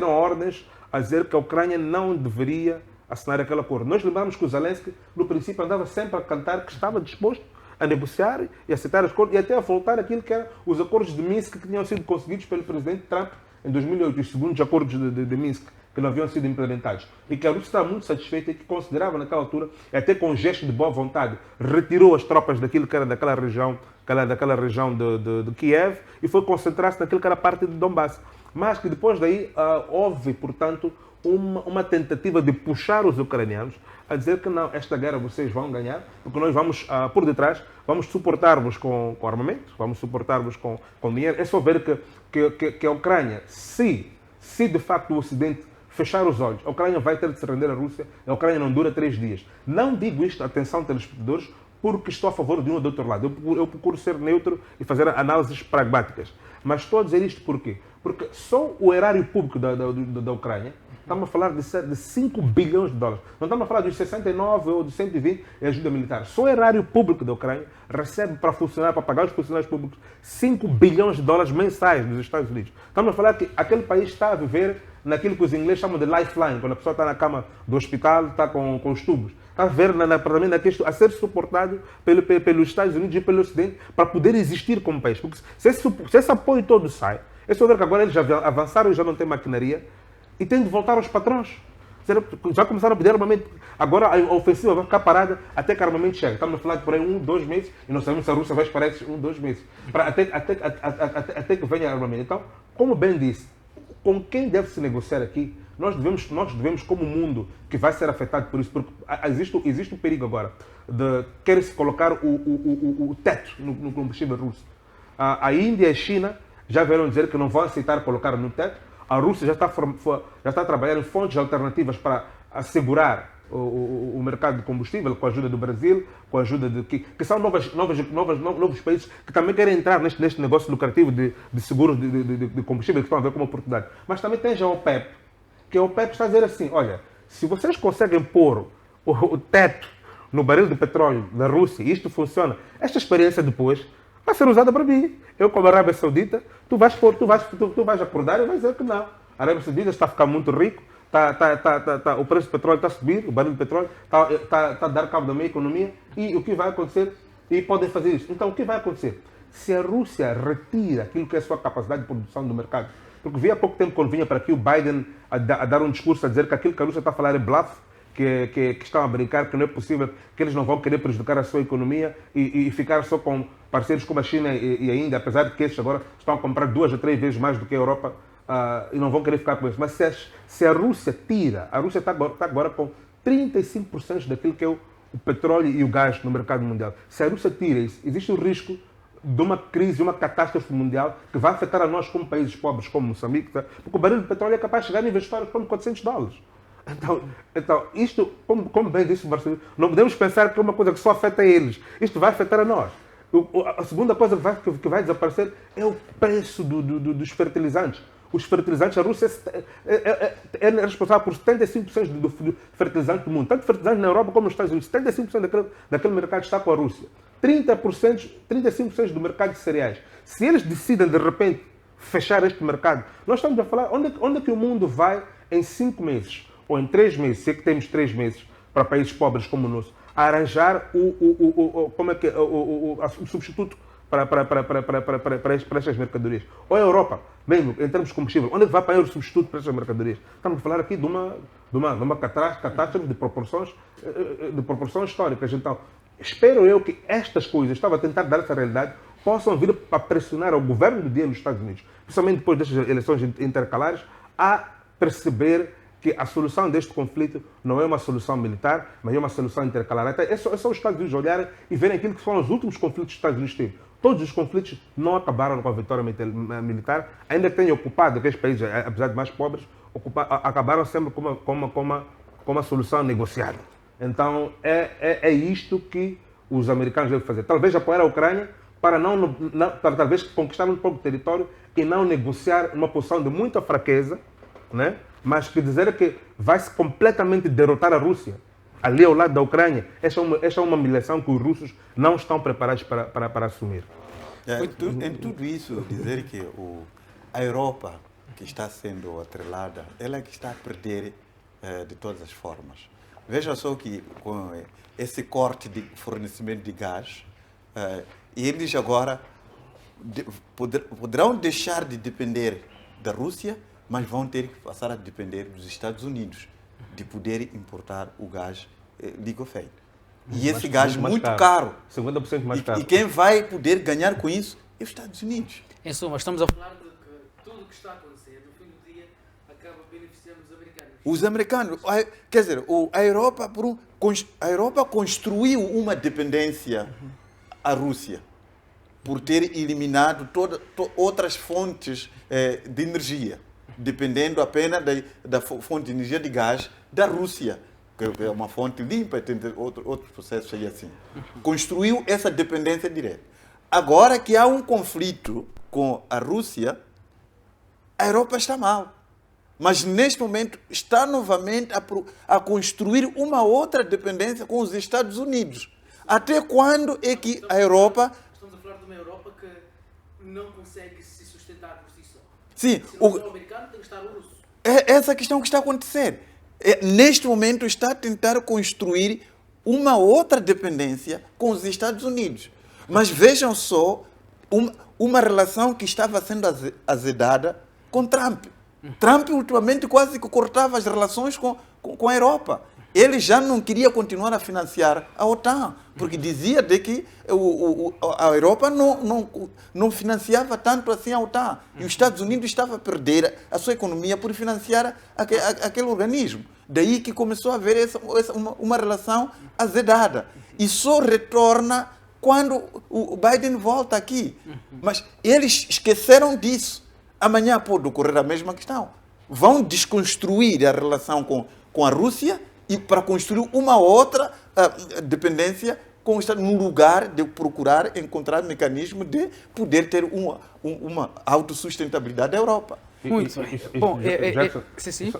[SPEAKER 2] ordens a dizer que a Ucrânia não deveria assinar aquele acordo. Nós lembramos que o Zelensky, no princípio, andava sempre a cantar que estava disposto a negociar e aceitar os acordos e até a voltar àquilo que eram os acordos de Minsk que tinham sido conseguidos pelo presidente Trump em 2008, os segundos acordos de Minsk, que não haviam sido implementados. E que a Rússia estava muito satisfeita e que considerava naquela altura, até com um gesto de boa vontade, retirou as tropas daquilo que era daquela região de Kiev e foi concentrar-se naquilo que era parte de Donbass. Mas que depois daí houve, portanto, uma tentativa de puxar os ucranianos a dizer que não, esta guerra vocês vão ganhar, porque nós vamos, por detrás, vamos suportar-vos com armamento, vamos suportar-vos com dinheiro. É só ver que a Ucrânia, se de facto o Ocidente fechar os olhos, a Ucrânia vai ter de se render à Rússia, a Ucrânia não dura 3 dias. Não digo isto, atenção telespectadores, porque estou a favor de um ou do outro lado. Eu procuro ser neutro e fazer análises pragmáticas. Mas estou a dizer isto por quê? Porque só o erário público da Ucrânia, estamos a falar de 5 bilhões de dólares. Não estamos a falar dos 69 ou dos 120 em ajuda militar. Só o erário público da Ucrânia recebe para pagar os funcionários públicos 5 bilhões de dólares mensais dos Estados Unidos. Estamos a falar que aquele país está a viver naquilo que os ingleses chamam de lifeline, quando a pessoa está na cama do hospital, está com os tubos. Está a ver a ser suportado pelos Estados Unidos e pelo Ocidente para poder existir como país. Porque se esse apoio todo sai, é só ver que agora eles já avançaram e já não têm maquinaria e têm de voltar aos patrões. Já começaram a pedir armamento. Agora a ofensiva vai ficar parada até que o armamento chegue. Estamos a falar de por aí 1, 2 meses e não sabemos se a Rússia vai esperar esses 1, 2 meses. Até que venha armamento. Então, como bem disse, com quem deve se negociar aqui? Nós devemos, como mundo que vai ser afetado por isso, porque existe um perigo agora de querer-se colocar o teto no combustível russo. A Índia e a China já vieram dizer que não vão aceitar colocar no teto. A Rússia já está a trabalhar em fontes alternativas para assegurar o mercado de combustível, com a ajuda do Brasil, com a ajuda de... Que são novos países que também querem entrar neste negócio lucrativo de seguro de combustível, que estão a ver como oportunidade. Mas também tem já a OPEP, que a OPEP está a dizer assim, olha, se vocês conseguem pôr o teto no barril de petróleo da Rússia e isto funciona, esta experiência depois vai ser usada para mim. Eu, como Arábia Saudita, tu vais acordar e vais dizer que não. A Arábia Saudita está a ficar muito rico, o preço do petróleo está a subir, o barril de petróleo está a dar cabo da minha economia, e o que vai acontecer? E podem fazer isso. Então, o que vai acontecer? Se a Rússia retira aquilo que é a sua capacidade de produção do mercado, porque vi há pouco tempo, quando vinha para aqui, o Biden a dar um discurso a dizer que aquilo que a Rússia está a falar é bluff, que estão a brincar, que não é possível, que eles não vão querer prejudicar a sua economia e ficar só com parceiros como a China e a Índia, apesar de que estes agora estão a comprar 2 ou 3 vezes mais do que a Europa, e não vão querer ficar com isso. Mas se a Rússia tira, a Rússia está agora com 35% daquilo que é o petróleo e o gás no mercado mundial. Se a Rússia tira isso, existe o risco de uma crise, uma catástrofe mundial que vai afetar a nós como países pobres, como Moçambique, tá? Porque o barril de petróleo é capaz de chegar a níveis históricos como $400. Então isto, como bem disse o Marcelo, não podemos pensar que é uma coisa que só afeta eles. Isto vai afetar a nós. A segunda coisa que vai desaparecer é o preço dos fertilizantes. Os fertilizantes, a Rússia é responsável por 75% do fertilizante do mundo. Tanto fertilizante na Europa como nos Estados Unidos. 75% daquele mercado está com a Rússia. 35% do mercado de cereais. Se eles decidem, de repente, fechar este mercado, nós estamos a falar onde é que o mundo vai em 5 meses, ou em 3 meses, se é que temos 3 meses para países pobres como o nosso, a arranjar o substituto para estas mercadorias. Ou a Europa, mesmo em termos de combustível, onde é que vai apanhar o substituto para estas mercadorias? Estamos a falar aqui de uma catástrofe de proporções históricas. Então, espero eu que estas coisas, estava a tentar dar essa realidade, possam vir a pressionar o governo do dia nos Estados Unidos, principalmente depois destas eleições intercalares, a perceber que a solução deste conflito não é uma solução militar, mas é uma solução intercalar. Até é só os Estados Unidos olharem e verem aquilo que foram os últimos conflitos que os Estados Unidos teve. Todos os conflitos não acabaram com a vitória militar, ainda que tenham ocupado aqueles países, apesar de mais pobres, acabaram sempre com uma solução negociada. Então é isto que os americanos devem fazer. Talvez apoiar a Ucrânia para talvez conquistar um pouco de território e não negociar uma posição de muita fraqueza, né? Mas que dizer que vai-se completamente derrotar a Rússia ali ao lado da Ucrânia, esta é uma humilhação que os russos não estão preparados para assumir.
[SPEAKER 3] Em tudo isso, dizer que a Europa, que está sendo atrelada, ela é que está a perder de todas as formas. Veja só que com esse corte de fornecimento de gás, eles agora poderão deixar de depender da Rússia, mas vão ter que passar a depender dos Estados Unidos de poder importar o gás liquefeito. E esse gás muito caro.
[SPEAKER 2] 50% mais caro.
[SPEAKER 3] E quem vai poder ganhar com isso é os Estados Unidos.
[SPEAKER 1] Em suma, estamos a falar de que tudo o que está a acontecer, no fim do dia, acaba beneficiando os americanos.
[SPEAKER 3] Os americanos, quer dizer, a Europa construiu uma dependência à Rússia por ter eliminado outras fontes de energia, dependendo apenas da fonte de energia de gás da Rússia, que é uma fonte limpa e tem outros processos aí assim. Construiu essa dependência direta. Agora que há um conflito com a Rússia, a Europa está mal. Mas neste momento está novamente a construir uma outra dependência com os Estados Unidos. Até quando é que a Europa...
[SPEAKER 1] Estamos a falar de uma Europa que não consegue se sustentar por si só.
[SPEAKER 3] Sim,
[SPEAKER 1] se não o americano, tem que estar o russo.
[SPEAKER 3] É essa questão que está a acontecer. Neste momento está a tentar construir uma outra dependência com os Estados Unidos. Mas vejam só uma relação que estava sendo azedada com Trump. Trump ultimamente quase que cortava as relações com a Europa. Ele já não queria continuar a financiar a OTAN, porque dizia de que a Europa não financiava tanto assim a OTAN. E os Estados Unidos estavam a perder a sua economia por financiar aquele organismo. Daí que começou a haver uma relação azedada. E só retorna quando o Biden volta aqui. Mas eles esqueceram disso. Amanhã pode ocorrer a mesma questão. Vão desconstruir a relação com a Rússia e para construir uma outra dependência com o Estado, no lugar de procurar encontrar mecanismo de poder ter uma autossustentabilidade da Europa.
[SPEAKER 1] Muito bem. Bom,
[SPEAKER 2] Jackson,
[SPEAKER 1] sim.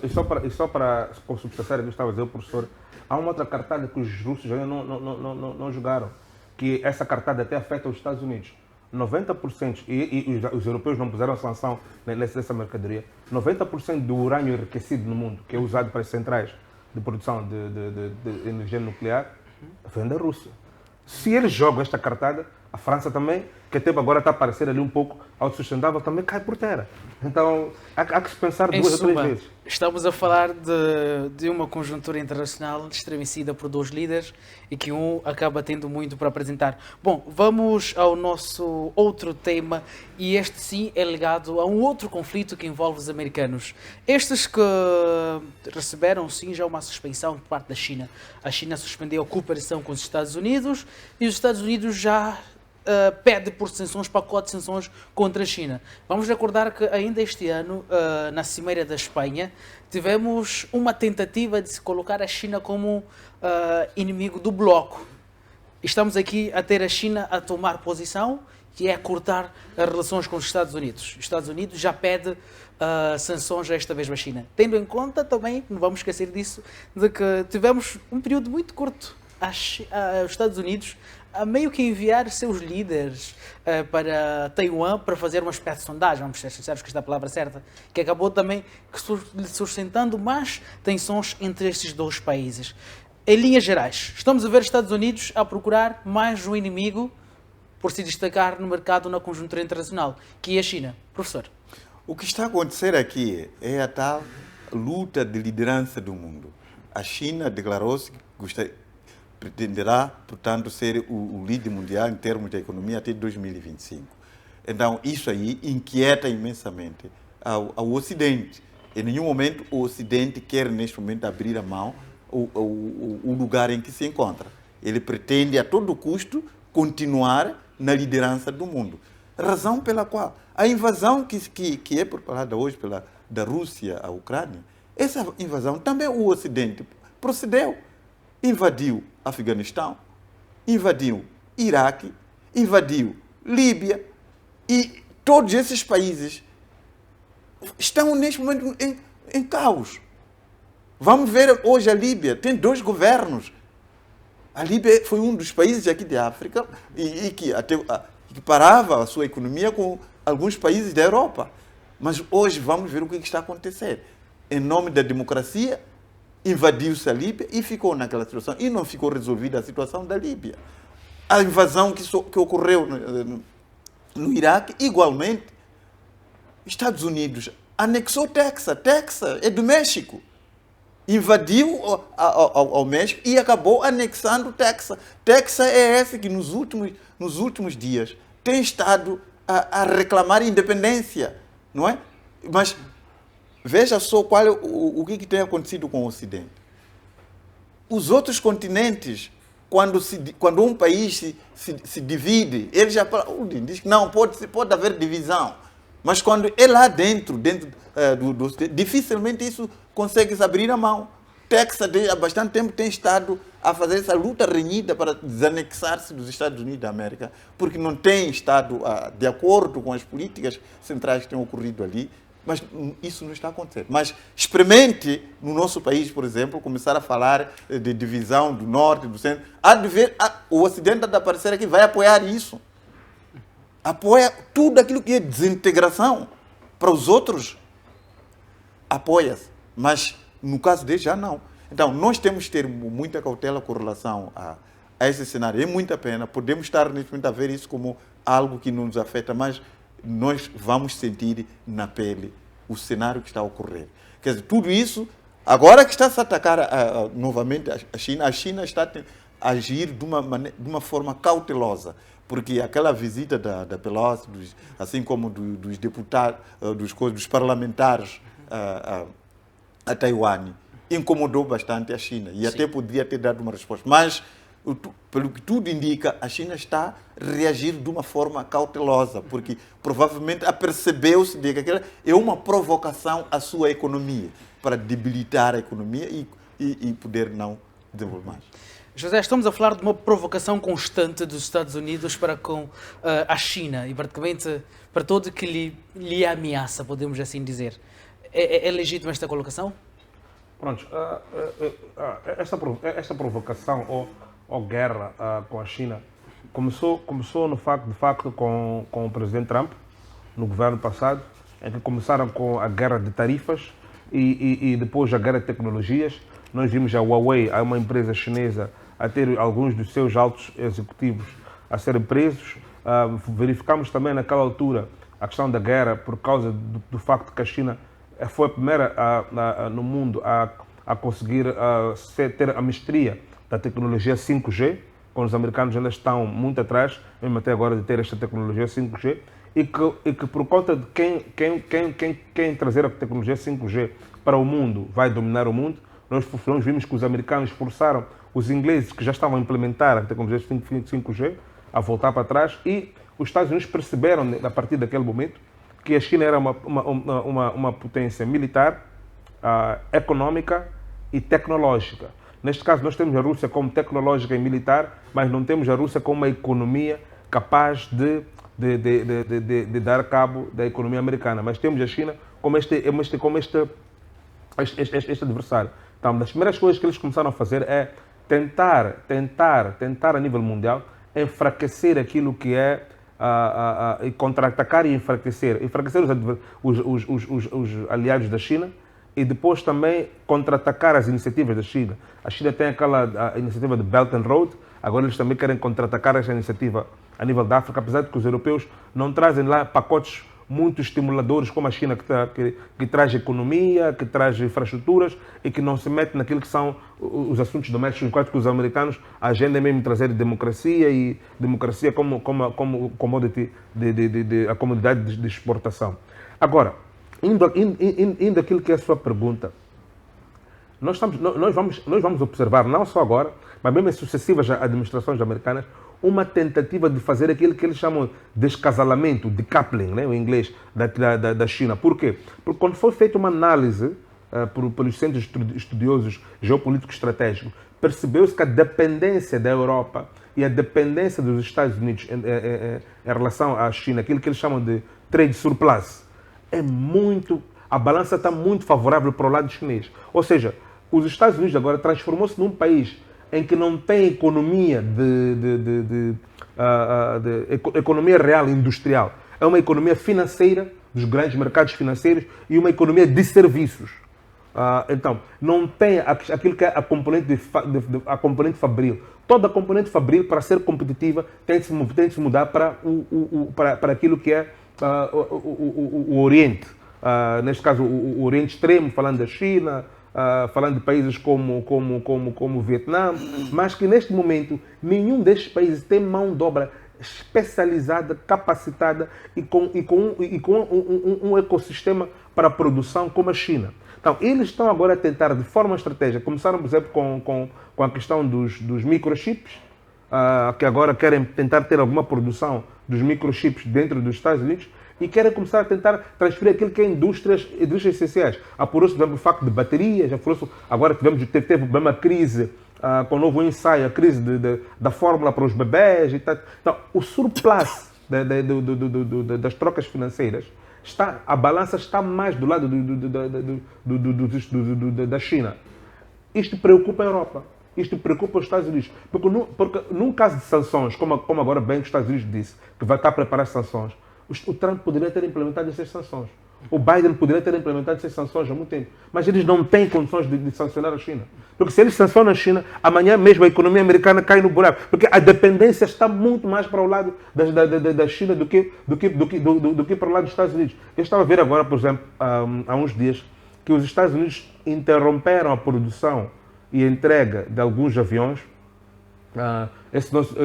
[SPEAKER 2] e só para substanciar o que estava a dizer o professor, há uma outra cartada que os russos ainda não jogaram, que essa cartada até afeta os Estados Unidos. 90%, e os europeus não puseram sanção nessa mercadoria, 90% do urânio enriquecido no mundo, que é usado para as centrais de produção de energia nuclear, vem da Rússia. Se eles jogam esta cartada, a França também, que até agora está a parecer ali um pouco autossustentável, também cai por terra. Então, há que se pensar duas ou três vezes.
[SPEAKER 1] Estamos a falar de uma conjuntura internacional estremecida por dois líderes e que um acaba tendo muito para apresentar. Bom, vamos ao nosso outro tema, e este sim é ligado a um outro conflito que envolve os americanos. Estes que receberam sim já uma suspensão por parte da China. A China suspendeu a cooperação com os Estados Unidos e os Estados Unidos já pede por sanções, pacote de sanções contra a China. Vamos recordar que ainda este ano, na Cimeira da Espanha, tivemos uma tentativa de se colocar a China como inimigo do bloco. Estamos aqui a ter a China a tomar posição, que é cortar as relações com os Estados Unidos. Os Estados Unidos já pede sanções a esta mesma China. Tendo em conta também, não vamos esquecer disso, de que tivemos um período muito curto aos Estados Unidos a meio que enviar seus líderes para Taiwan para fazer uma espécie de sondagem, vamos ser sinceros que esta é a palavra certa, que acabou também sustentando mais tensões entre estes dois países. Em linhas gerais, estamos a ver os Estados Unidos a procurar mais um inimigo por se destacar no mercado na conjuntura internacional, que é a China. Professor.
[SPEAKER 3] O que está a acontecer aqui é a tal luta de liderança do mundo. A China declarou-se que pretenderá, portanto, ser o líder mundial em termos de economia até 2025. Então, isso aí inquieta imensamente ao Ocidente. Em nenhum momento o Ocidente quer, neste momento, abrir a mão o lugar em que se encontra. Ele pretende, a todo custo, continuar na liderança do mundo. Razão pela qual a invasão que é preparada hoje da Rússia à Ucrânia, essa invasão também o Ocidente procedeu. Invadiu Afeganistão, invadiu Iraque, invadiu Líbia, e todos esses países estão neste momento em caos. Vamos ver hoje a Líbia, tem 2 governos. A Líbia foi um dos países aqui de África e que parava a sua economia com alguns países da Europa. Mas hoje vamos ver o que está a acontecer. Em nome da democracia, invadiu-se a Líbia e ficou naquela situação. E não ficou resolvida a situação da Líbia. A invasão que ocorreu no Iraque, igualmente, Estados Unidos anexou Texas. Texas é do México. Invadiu ao México e acabou anexando Texas. Texas é esse que nos últimos dias tem estado a reclamar independência, não é? Mas veja só o que tem acontecido com o Ocidente. Os outros continentes, quando um país se divide, ele já diz que não, pode haver divisão. Mas quando é lá dentro do dificilmente isso consegue se abrir a mão. Texas, há bastante tempo, tem estado a fazer essa luta renhida para desanexar-se dos Estados Unidos da América, porque não tem estado de acordo com as políticas centrais que têm ocorrido ali. Mas isso não está acontecendo. Mas experimente, no nosso país, por exemplo, começar a falar de divisão do norte, do centro. Há de ver, o Ocidente há de aparecer aqui, vai apoiar isso. Apoia tudo aquilo que é desintegração. Para os outros, apoia-se. Mas, no caso deles, já não. Então, nós temos que ter muita cautela com relação a esse cenário. É muita pena. Podemos estar, neste momento, a ver isso como algo que não nos afeta, mas nós vamos sentir na pele o cenário que está a ocorrer. Quer dizer, tudo isso, agora que está-se a atacar novamente a China está a agir de uma forma cautelosa, porque aquela visita da Pelosi, assim como dos deputados, dos parlamentares a Taiwan, incomodou bastante a China e até poderia ter dado uma resposta. Mas, pelo que tudo indica, a China está a reagir de uma forma cautelosa, porque provavelmente apercebeu-se de que aquela é uma provocação à sua economia, para debilitar a economia e e poder não desenvolver mais.
[SPEAKER 1] José, estamos a falar de uma provocação constante dos Estados Unidos para com a China e praticamente para todo que lhe ameaça, podemos assim dizer. É legítima esta colocação?
[SPEAKER 2] Pronto, esta provocação ou guerra com a China começou de facto com o presidente Trump, no governo passado, em que começaram com a guerra de tarifas e depois a guerra de tecnologias. Nós vimos a Huawei, uma empresa chinesa, a ter alguns dos seus altos executivos a serem presos. Verificamos também naquela altura a questão da guerra por causa do facto que a China foi a primeira no mundo a conseguir ter a mestria da tecnologia 5G, quando os americanos ainda estão muito atrás, mesmo até agora, de ter esta tecnologia 5G, e que por conta de quem trazer a tecnologia 5G para o mundo vai dominar o mundo. Nós vimos que os americanos forçaram os ingleses, que já estavam a implementar a tecnologia 5G, a voltar para trás, e os Estados Unidos perceberam, a partir daquele momento, que a China era uma potência militar, econômica e tecnológica. Neste caso, nós temos a Rússia como tecnológica e militar, mas não temos a Rússia como uma economia capaz de dar cabo da economia americana. Mas temos a China como este adversário. Então, das primeiras coisas que eles começaram a fazer é tentar a nível mundial enfraquecer aquilo que é e contra-atacar e enfraquecer os aliados da China e depois também contra-atacar as iniciativas da China. A China tem aquela iniciativa de Belt and Road, agora eles também querem contra-atacar essa iniciativa a nível da África, apesar de que os europeus não trazem lá pacotes muito estimuladores como a China, que traz economia, que traz infraestruturas e que não se mete naquilo que são os assuntos domésticos, enquanto que os americanos, a agenda é mesmo trazer democracia e democracia como commodity, a comunidade de exportação. Agora, indo aquilo que é a sua pergunta, nós vamos observar, não só agora, mas mesmo em sucessivas administrações americanas, uma tentativa de fazer aquilo que eles chamam de descasalamento, decoupling, né, em inglês, da China. Por quê? Porque quando foi feita uma análise pelos centros estudiosos geopolíticos estratégicos, percebeu-se que a dependência da Europa e a dependência dos Estados Unidos em relação à China, aquilo que eles chamam de trade surplus, a balança está muito favorável para o lado chinês. Ou seja, os Estados Unidos agora transformou-se num país em que não tem economia economia real industrial. É uma economia financeira, dos grandes mercados financeiros, e uma economia de serviços. Então, não tem aquilo que é a componente fabril. Toda a componente fabril, para ser competitiva, tem de se mudar para aquilo que é o Oriente. Neste caso, o Oriente Extremo, falando da China, falando de países como o Vietnã, mas que neste momento nenhum destes países tem mão de obra especializada, capacitada e com um ecossistema para a produção como a China. Então, eles estão agora a tentar, de forma estratégica, começaram, por exemplo, com a questão dos microchips, que agora querem tentar ter alguma produção dos microchips dentro dos Estados Unidos, e querem começar a tentar transferir aquilo que é indústrias essenciais. Apurou-se, por exemplo, o facto de baterias, agora teve uma crise com o novo ensaio, a crise da fórmula para os bebés e tal. Então, o surplus das trocas financeiras, a balança está mais do lado da China. Isto preocupa a Europa. Isto preocupa os Estados Unidos. Porque num caso de sanções, como agora bem os Estados Unidos disse, que vai estar a preparar sanções, o Trump poderia ter implementado essas sanções. O Biden poderia ter implementado essas sanções há muito tempo. Mas eles não têm condições de sancionar a China. Porque se eles sancionam a China, amanhã mesmo a economia americana cai no buraco. Porque a dependência está muito mais para o lado da China do que para o lado dos Estados Unidos. Eu estava a ver agora, por exemplo, há uns dias, que os Estados Unidos interromperam a produção e a entrega de alguns aviões.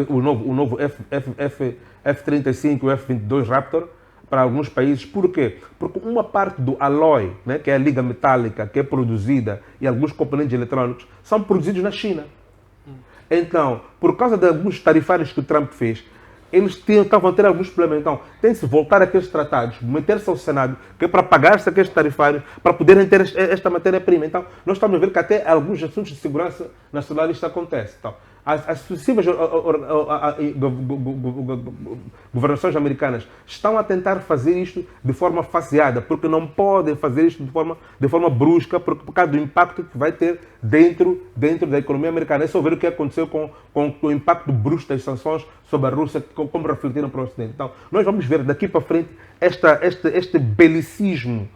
[SPEAKER 2] O novo F-35 e o F-22 Raptor para alguns países. Por quê? Porque uma parte do alloy, né, que é a liga metálica que é produzida, e alguns componentes eletrônicos são produzidos na China. Então, por causa de alguns tarifários que o Trump fez, eles estavam a ter alguns problemas. Então, tem de se voltar àqueles tratados, meter-se ao Senado, que é para pagar-se aqueles tarifários, para poderem ter esta matéria-prima. Então, nós estamos a ver que até alguns assuntos de segurança nacional isto acontece. Então, as sucessivas governações americanas estão a tentar fazer isto de forma faseada, porque não podem fazer isto de forma brusca, por causa do impacto que vai ter dentro da economia americana. É só ver o que aconteceu com o impacto brusco das sanções sobre a Rússia, como refletiram para o Ocidente. Então, nós vamos ver daqui para frente este belicismo,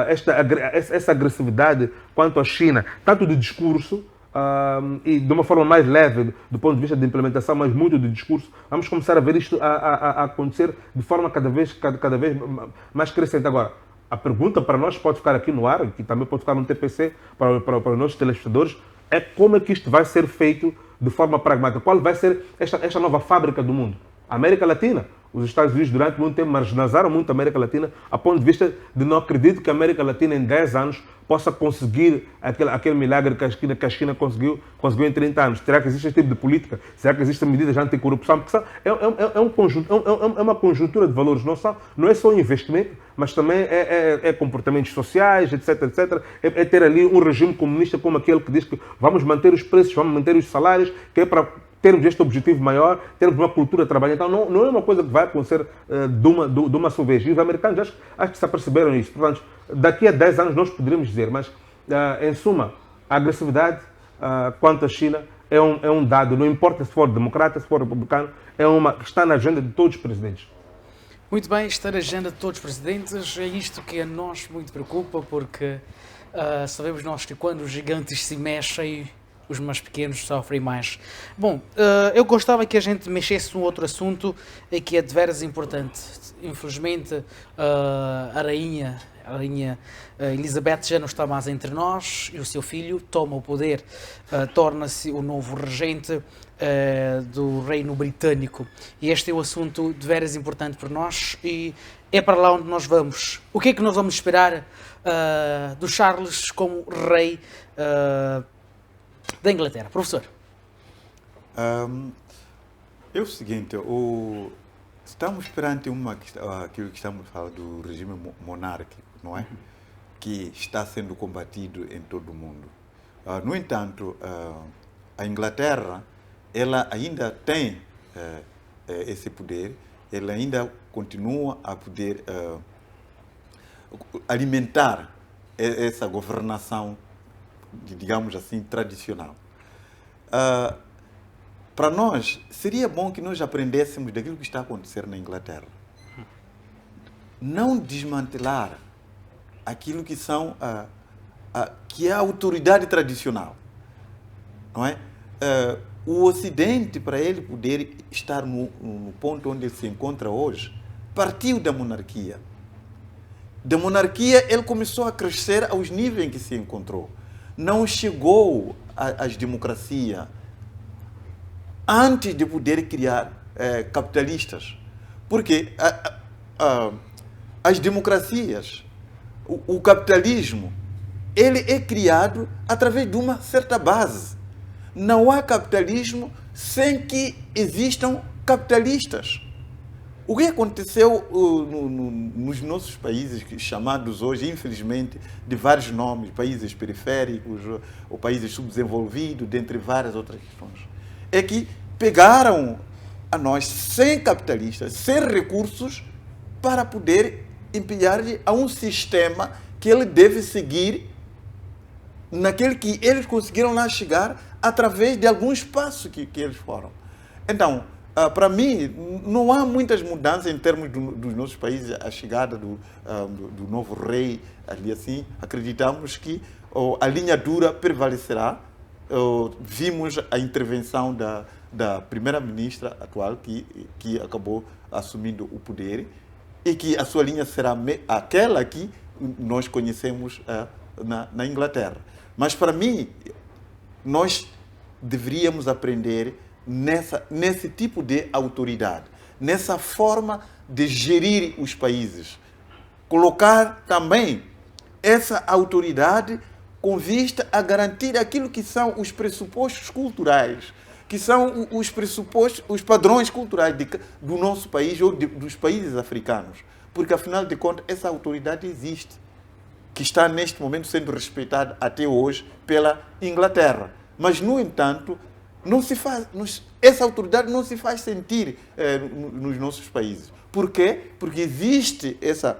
[SPEAKER 2] essa agressividade quanto à China, tanto de discurso, e de uma forma mais leve do ponto de vista de implementação, mas muito de discurso, vamos começar a ver isto a acontecer de forma cada vez mais crescente. Agora, a pergunta para nós pode ficar aqui no ar, que também pode ficar no TPC, para os nossos telespectadores, é como é que isto vai ser feito de forma pragmática. Qual vai ser esta nova fábrica do mundo? A América Latina. Os Estados Unidos, durante muito tempo, marginalizaram muito a América Latina, a ponto de vista de não acredito que a América Latina, em 10 anos, possa conseguir aquele milagre que a China conseguiu em 30 anos. Será que existe esse tipo de política? Será que existem medidas de anticorrupção? Porque é uma conjuntura de valores. Não é só investimento, mas também é comportamentos sociais, etc. É ter ali um regime comunista como aquele que diz que vamos manter os preços, vamos manter os salários, que é para termos este objetivo maior, termos uma cultura de trabalho. Então, não é uma coisa que vai acontecer de uma só vez. E os americanos acho que se aperceberam isso. Portanto, daqui a 10 anos nós poderíamos dizer, mas, em suma, a agressividade quanto à China é um dado, não importa se for democrata, se for republicano, está na agenda de todos os presidentes.
[SPEAKER 1] Muito bem, está na agenda de todos os presidentes. É isto que a nós muito preocupa, porque sabemos nós que quando os gigantes se mexem, os mais pequenos sofrem mais. Bom, eu gostava que a gente mexesse num outro assunto que é de veras importante. Infelizmente, a rainha Elizabeth já não está mais entre nós e o seu filho toma o poder, torna-se o novo regente do Reino Britânico. E este é o assunto de veras importante para nós e é para lá onde nós vamos. O que é que nós vamos esperar do Charles como rei da Inglaterra? Professor.
[SPEAKER 3] É o seguinte, estamos perante aquilo que estamos a falar do regime monárquico, não é? Que está sendo combatido em todo o mundo. No entanto, a Inglaterra, ela ainda tem esse poder, ela ainda continua a poder alimentar essa governação, digamos assim, tradicional. Para nós, seria bom que nós aprendêssemos daquilo que está a acontecer na Inglaterra. Não desmantelar aquilo que que é a autoridade tradicional. Não é? O Ocidente, para ele poder estar no ponto onde ele se encontra hoje, partiu da monarquia. Da monarquia, ele começou a crescer aos níveis em que se encontrou. Não chegou às democracias antes de poder criar capitalistas. Porque as democracias, o capitalismo, ele é criado através de uma certa base. Não há capitalismo sem que existam capitalistas. O que aconteceu nos nossos países, chamados hoje, infelizmente, de vários nomes, países periféricos ou países subdesenvolvidos, dentre várias outras questões, é que pegaram a nós sem capitalistas, sem recursos, para poder empilhar a um sistema que ele deve seguir naquele que eles conseguiram lá chegar através de alguns passos que eles foram. Então, para mim, não há muitas mudanças em termos dos nossos países. A chegada do novo rei, ali assim, acreditamos que a linha dura prevalecerá. Vimos a intervenção da primeira-ministra atual, que acabou assumindo o poder, e que a sua linha será aquela que nós conhecemos na Inglaterra. Mas, para mim, nós deveríamos aprender nesse tipo de autoridade, nessa forma de gerir os países. Colocar também essa autoridade com vista a garantir aquilo que são os pressupostos culturais, que são os pressupostos, os padrões culturais do nosso país ou dos países africanos. Porque, afinal de contas, essa autoridade existe, que está neste momento sendo respeitada até hoje pela Inglaterra. Mas, no entanto, não se faz, essa autoridade não se faz sentir nos nossos países. Por quê? Porque existe essa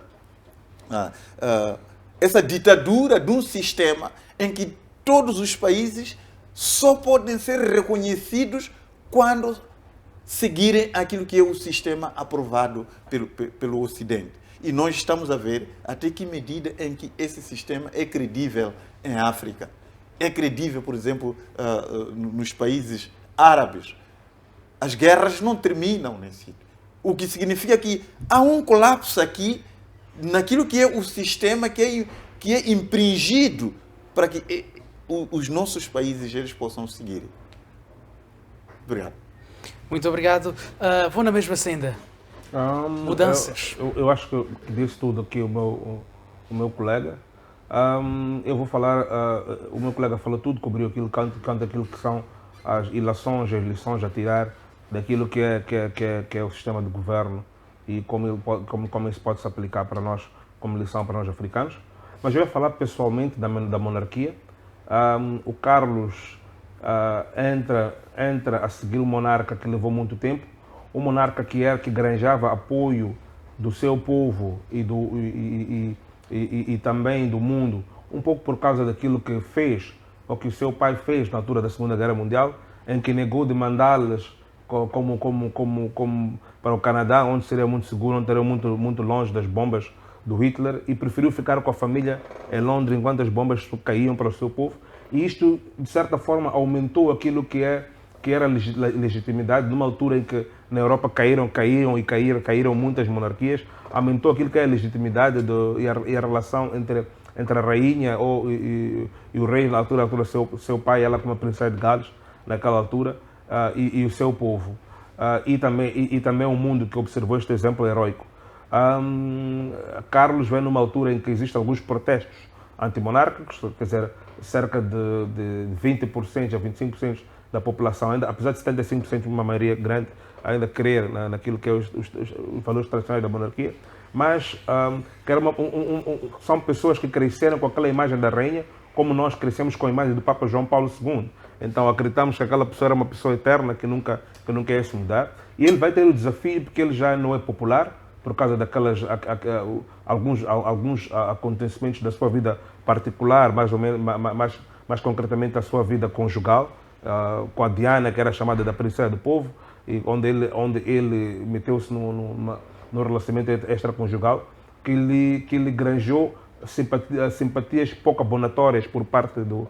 [SPEAKER 3] ditadura de um sistema em que todos os países só podem ser reconhecidos quando seguirem aquilo que é o sistema aprovado pelo Ocidente. E nós estamos a ver até que medida em que esse sistema é credível em África. É credível, por exemplo, nos países árabes. As guerras não terminam nesse sítio. O que significa que há um colapso aqui naquilo que é o sistema que é impingido para que os nossos países eles possam seguir. Obrigado.
[SPEAKER 1] Muito obrigado. Vou na mesma senda. Mudanças.
[SPEAKER 2] Eu acho que disse tudo aqui o meu colega. Eu vou falar, o meu colega falou tudo, cobriu quanto aquilo que são as ilações, as lições a tirar daquilo que é o sistema de governo e como isso pode se aplicar para nós, como lição para nós africanos. Mas eu ia falar pessoalmente da monarquia. O Carlos entra a seguir o monarca que levou muito tempo, um monarca que granjava apoio do seu povo e também do mundo, um pouco por causa daquilo que fez, ou que o seu pai fez na altura da Segunda Guerra Mundial, em que negou de mandá-los como para o Canadá, onde seria muito seguro, onde estaria muito longe das bombas do Hitler, e preferiu ficar com a família em Londres enquanto as bombas caíam para o seu povo. E isto, de certa forma, aumentou aquilo que era a legitimidade, numa altura em que na Europa caíram muitas monarquias, aumentou aquilo que é a legitimidade e a relação entre a rainha e o rei, na altura seu pai, ela como a princesa de Gales, naquela altura, e o seu povo. E também um mundo que observou este exemplo heróico. Carlos vem numa altura em que existem alguns protestos antimonárquicos, quer dizer, cerca de 20% a 25% da população, ainda, apesar de 75% uma maioria grande, ainda crer naquilo que é os valores tradicionais da monarquia, mas são pessoas que cresceram com aquela imagem da rainha, como nós crescemos com a imagem do Papa João Paulo II. Então acreditamos que aquela pessoa era uma pessoa eterna que nunca ia se mudar. E ele vai ter o desafio porque ele já não é popular, por causa daquelas alguns acontecimentos da sua vida particular, mais concretamente a sua vida conjugal, com a Diana, que era chamada da princesa do povo, e onde ele meteu-se no relacionamento extraconjugal, que lhe granjou simpatias pouco abonatórias por parte do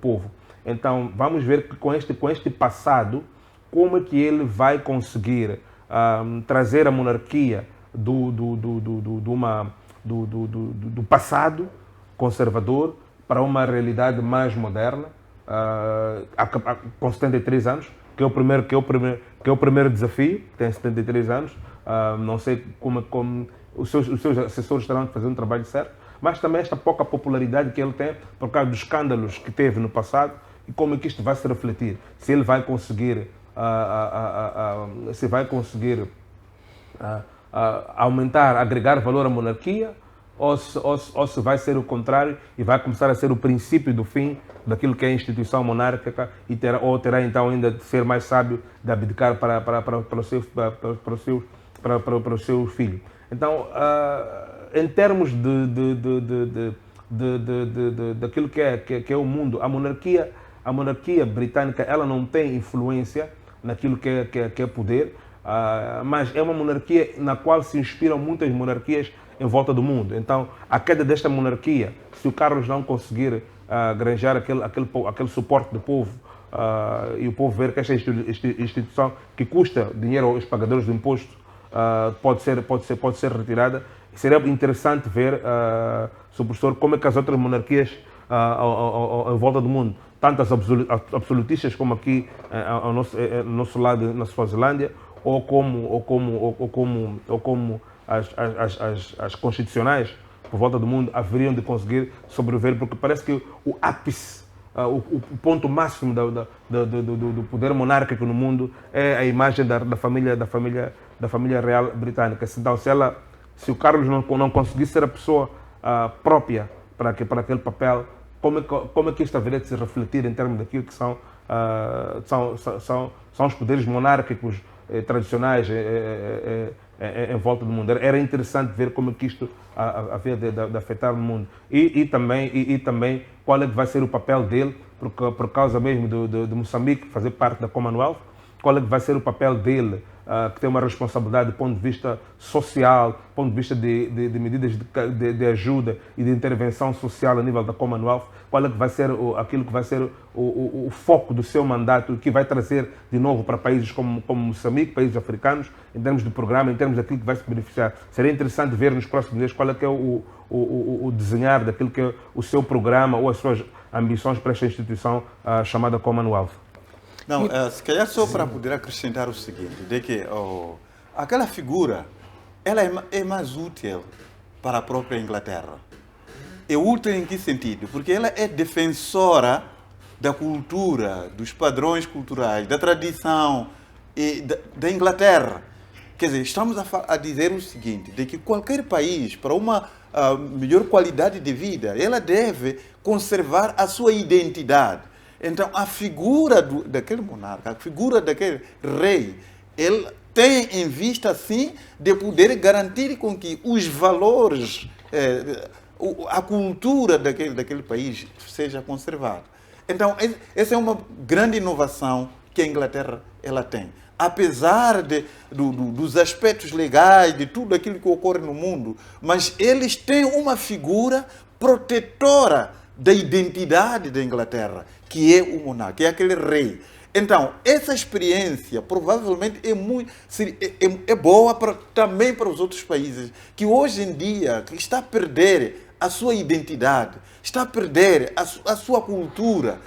[SPEAKER 2] povo. Então vamos ver que com este passado, como é que ele vai conseguir trazer a monarquia do passado conservador para uma realidade mais moderna, com 73 anos, que é o primeiro desafio, tem 73 anos. Não sei como os seus assessores estarão fazendo um trabalho certo, mas também esta pouca popularidade que ele tem por causa dos escândalos que teve no passado e como é que isto vai se refletir, se ele vai conseguir aumentar, agregar valor à monarquia, ou se vai ser o contrário e vai começar a ser o princípio do fim daquilo que é a instituição monárquica e terá então ainda de ser mais sábio de abdicar para o seu filho. Então, em termos daquilo que é o mundo, a monarquia britânica, ela não tem influência naquilo que é poder, mas é uma monarquia na qual se inspiram muitas monarquias em volta do mundo. Então, a queda desta monarquia, se o Carlos não conseguir granjar aquele suporte do povo, e o povo ver que esta instituição que custa dinheiro aos pagadores do imposto pode ser retirada, seria interessante ver, Sr. Professor, como é que as outras monarquias em volta do mundo, tanto as absolutistas como aqui ao nosso lado, na Suazilândia, ou como as constitucionais por volta do mundo, haveriam de conseguir sobreviver, porque parece que o ápice o ponto máximo do poder monárquico no mundo é a imagem da família real britânica. Então, se o Carlos não conseguisse ser a pessoa própria para aquele papel, como é que isto haveria de se refletir em termos daquilo que são os poderes monárquicos tradicionais em volta do mundo? Era interessante ver como é que isto havia de afetar o mundo. E também qual é que vai ser o papel dele, por causa mesmo de Moçambique fazer parte da Commonwealth, qual é que vai ser o papel dele, que tem uma responsabilidade do ponto de vista social, do ponto de vista de medidas de ajuda e de intervenção social a nível da Commonwealth, qual é que vai ser aquilo que vai ser o foco do seu mandato, que vai trazer de novo para países como Moçambique, países africanos, em termos de programa, em termos daquilo que vai se beneficiar. Seria interessante ver nos próximos dias qual é que é o desenhar daquilo que é o seu programa ou as suas ambições para esta instituição chamada Commonwealth.
[SPEAKER 3] Não, se calhar só para poder acrescentar o seguinte, de que aquela figura, ela é mais útil para a própria Inglaterra. É útil em que sentido? Porque ela é defensora da cultura, dos padrões culturais, da tradição da Inglaterra. Quer dizer, estamos a dizer o seguinte, de que qualquer país, para uma melhor qualidade de vida, ela deve conservar a sua identidade. Então, a figura daquele monarca, a figura daquele rei, ele tem em vista, sim, de poder garantir com que os valores, a cultura daquele país seja conservada. Então, essa é uma grande inovação que a Inglaterra ela tem. Apesar dos aspectos legais, de tudo aquilo que ocorre no mundo, mas eles têm uma figura protetora da identidade da Inglaterra, que é o monarca, que é aquele rei. Então, essa experiência provavelmente é boa também para os outros países, que hoje em dia está a perder a sua identidade, está a perder a sua cultura.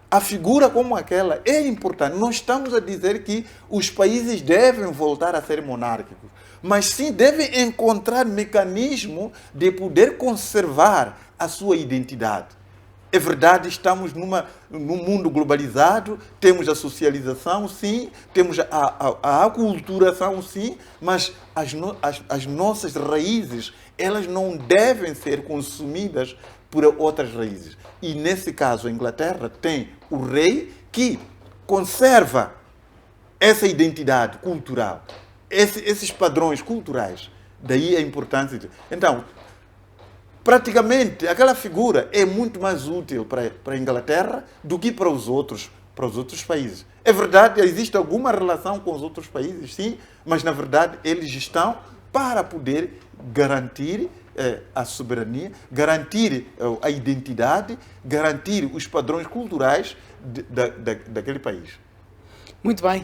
[SPEAKER 3] A figura como aquela é importante. Não estamos a dizer que os países devem voltar a ser monárquicos, mas sim devem encontrar mecanismo de poder conservar a sua identidade. É verdade, estamos num mundo globalizado, temos a socialização, sim, temos a aculturação, sim, mas as nossas raízes, elas não devem ser consumidas por outras raízes. E, nesse caso, a Inglaterra tem o rei que conserva essa identidade cultural, esses padrões culturais. Daí a importância. Então, praticamente, aquela figura é muito mais útil para a Inglaterra do que para os outros países. É verdade, existe alguma relação com os outros países, sim, mas, na verdade, eles estão para poder garantir a soberania, garantir a identidade, garantir os padrões culturais daquele país.
[SPEAKER 1] Muito bem,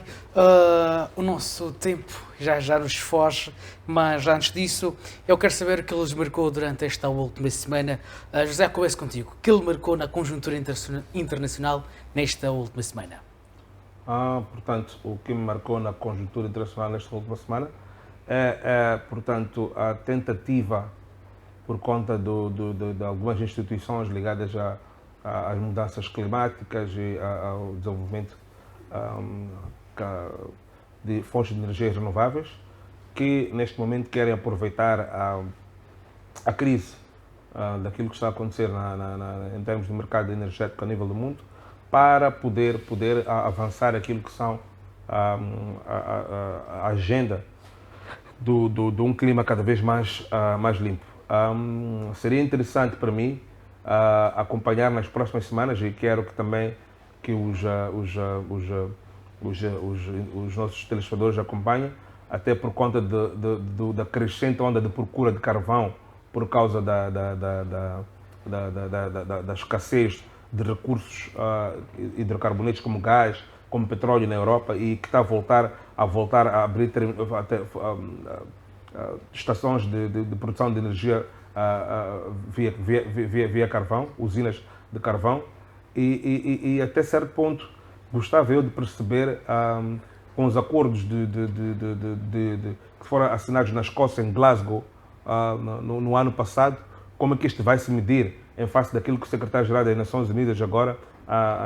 [SPEAKER 1] o nosso tempo já nos foge, mas antes disso, eu quero saber o que ele marcou durante esta última semana. José, começo contigo. O que ele marcou na conjuntura internacional nesta última semana?
[SPEAKER 2] Portanto, o que me marcou na conjuntura internacional nesta última semana portanto, a tentativa por conta de algumas instituições ligadas às mudanças climáticas e ao desenvolvimento de fontes de energias renováveis, que neste momento querem aproveitar a crise daquilo que está a acontecer em termos de mercado energético a nível do mundo, para poder avançar aquilo que são a agenda de um clima cada vez mais limpo. Seria interessante para mim acompanhar nas próximas semanas, e quero que também que os nossos telespectadores acompanhem, até por conta da crescente onda de procura de carvão por causa da escassez de recursos hidrocarbonetos como gás, como petróleo na Europa, e que está a voltar a abrir estações de produção de energia via carvão, usinas de carvão, e até certo ponto gostava eu de perceber com os acordos que foram assinados na Escócia, em Glasgow, no ano passado, como é que isto vai se medir em face daquilo que o secretário-geral das Nações Unidas agora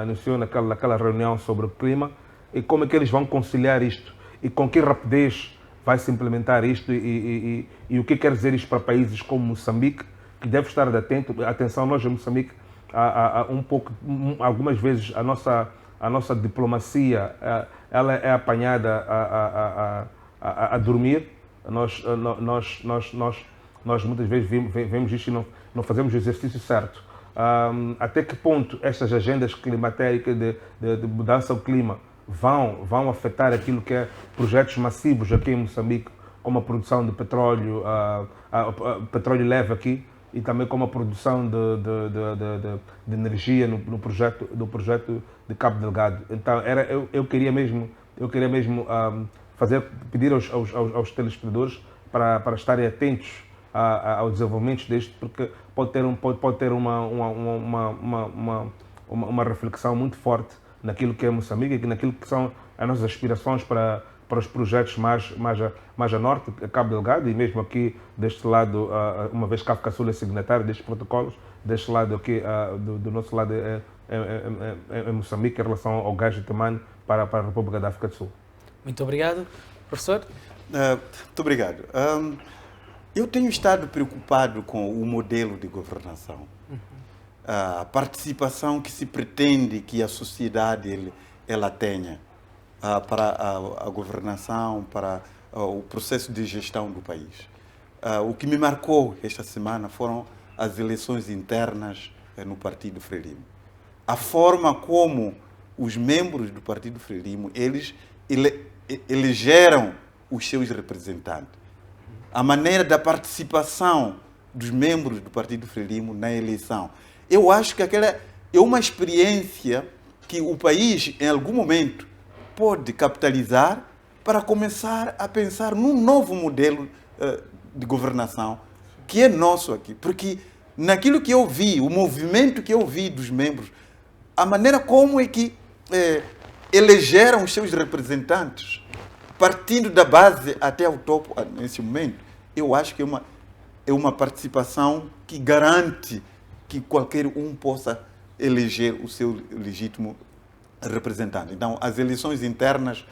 [SPEAKER 2] anunciou naquela reunião sobre o clima, e como é que eles vão conciliar isto e com que rapidez vai se implementar isto e o que quer dizer isto para países como Moçambique, que deve estar atento. Atenção, nós em Moçambique, algumas vezes a nossa diplomacia ela é apanhada a dormir. Nós muitas vezes vemos isto e não fazemos o exercício certo. Até que ponto estas agendas climatéricas de mudança do clima vão afetar aquilo que é projetos massivos aqui em Moçambique, como a produção de petróleo, petróleo leve aqui, e também como a produção de energia no projeto de Cabo Delgado. Então eu queria mesmo pedir aos telespectadores para estarem atentos ao desenvolvimento deste, porque pode ter uma reflexão muito forte naquilo que é Moçambique e naquilo que são as nossas aspirações para os projetos mais a norte, a Cabo Delgado, e mesmo aqui deste lado, uma vez que a África Sul é signatária destes protocolos, deste lado aqui, do nosso lado é Moçambique, em relação ao gás de Temane para a República da África do Sul.
[SPEAKER 1] Muito obrigado. Professor?
[SPEAKER 3] Muito obrigado. Eu tenho estado preocupado com o modelo de governação. A participação que se pretende que a sociedade ela tenha para a governação, para o processo de gestão do país. O que me marcou esta semana foram as eleições internas no Partido Frelimo. A forma como os membros do Partido Frelimo, eles elegeram os seus representantes. A maneira da participação dos membros do Partido Frelimo na eleição. Eu acho que aquela é uma experiência que o país, em algum momento, pode capitalizar para começar a pensar num novo modelo de governação que é nosso aqui. Porque naquilo que eu vi, o movimento que eu vi dos membros, a maneira como é que elegeram os seus representantes, partindo da base até ao topo nesse momento, eu acho que é uma participação que garante que qualquer um possa eleger o seu legítimo representante. Então, as eleições internas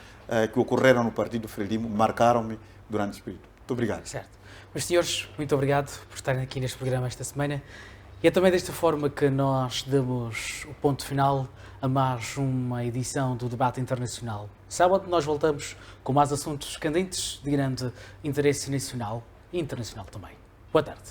[SPEAKER 3] que ocorreram no Partido Frelimo marcaram-me durante esse período. Muito obrigado.
[SPEAKER 1] Certo. Meus senhores, muito obrigado por estarem aqui neste programa esta semana. E é também desta forma que nós damos o ponto final a mais uma edição do Debate Internacional. Sábado nós voltamos com mais assuntos candentes de grande interesse nacional e internacional também. Boa tarde.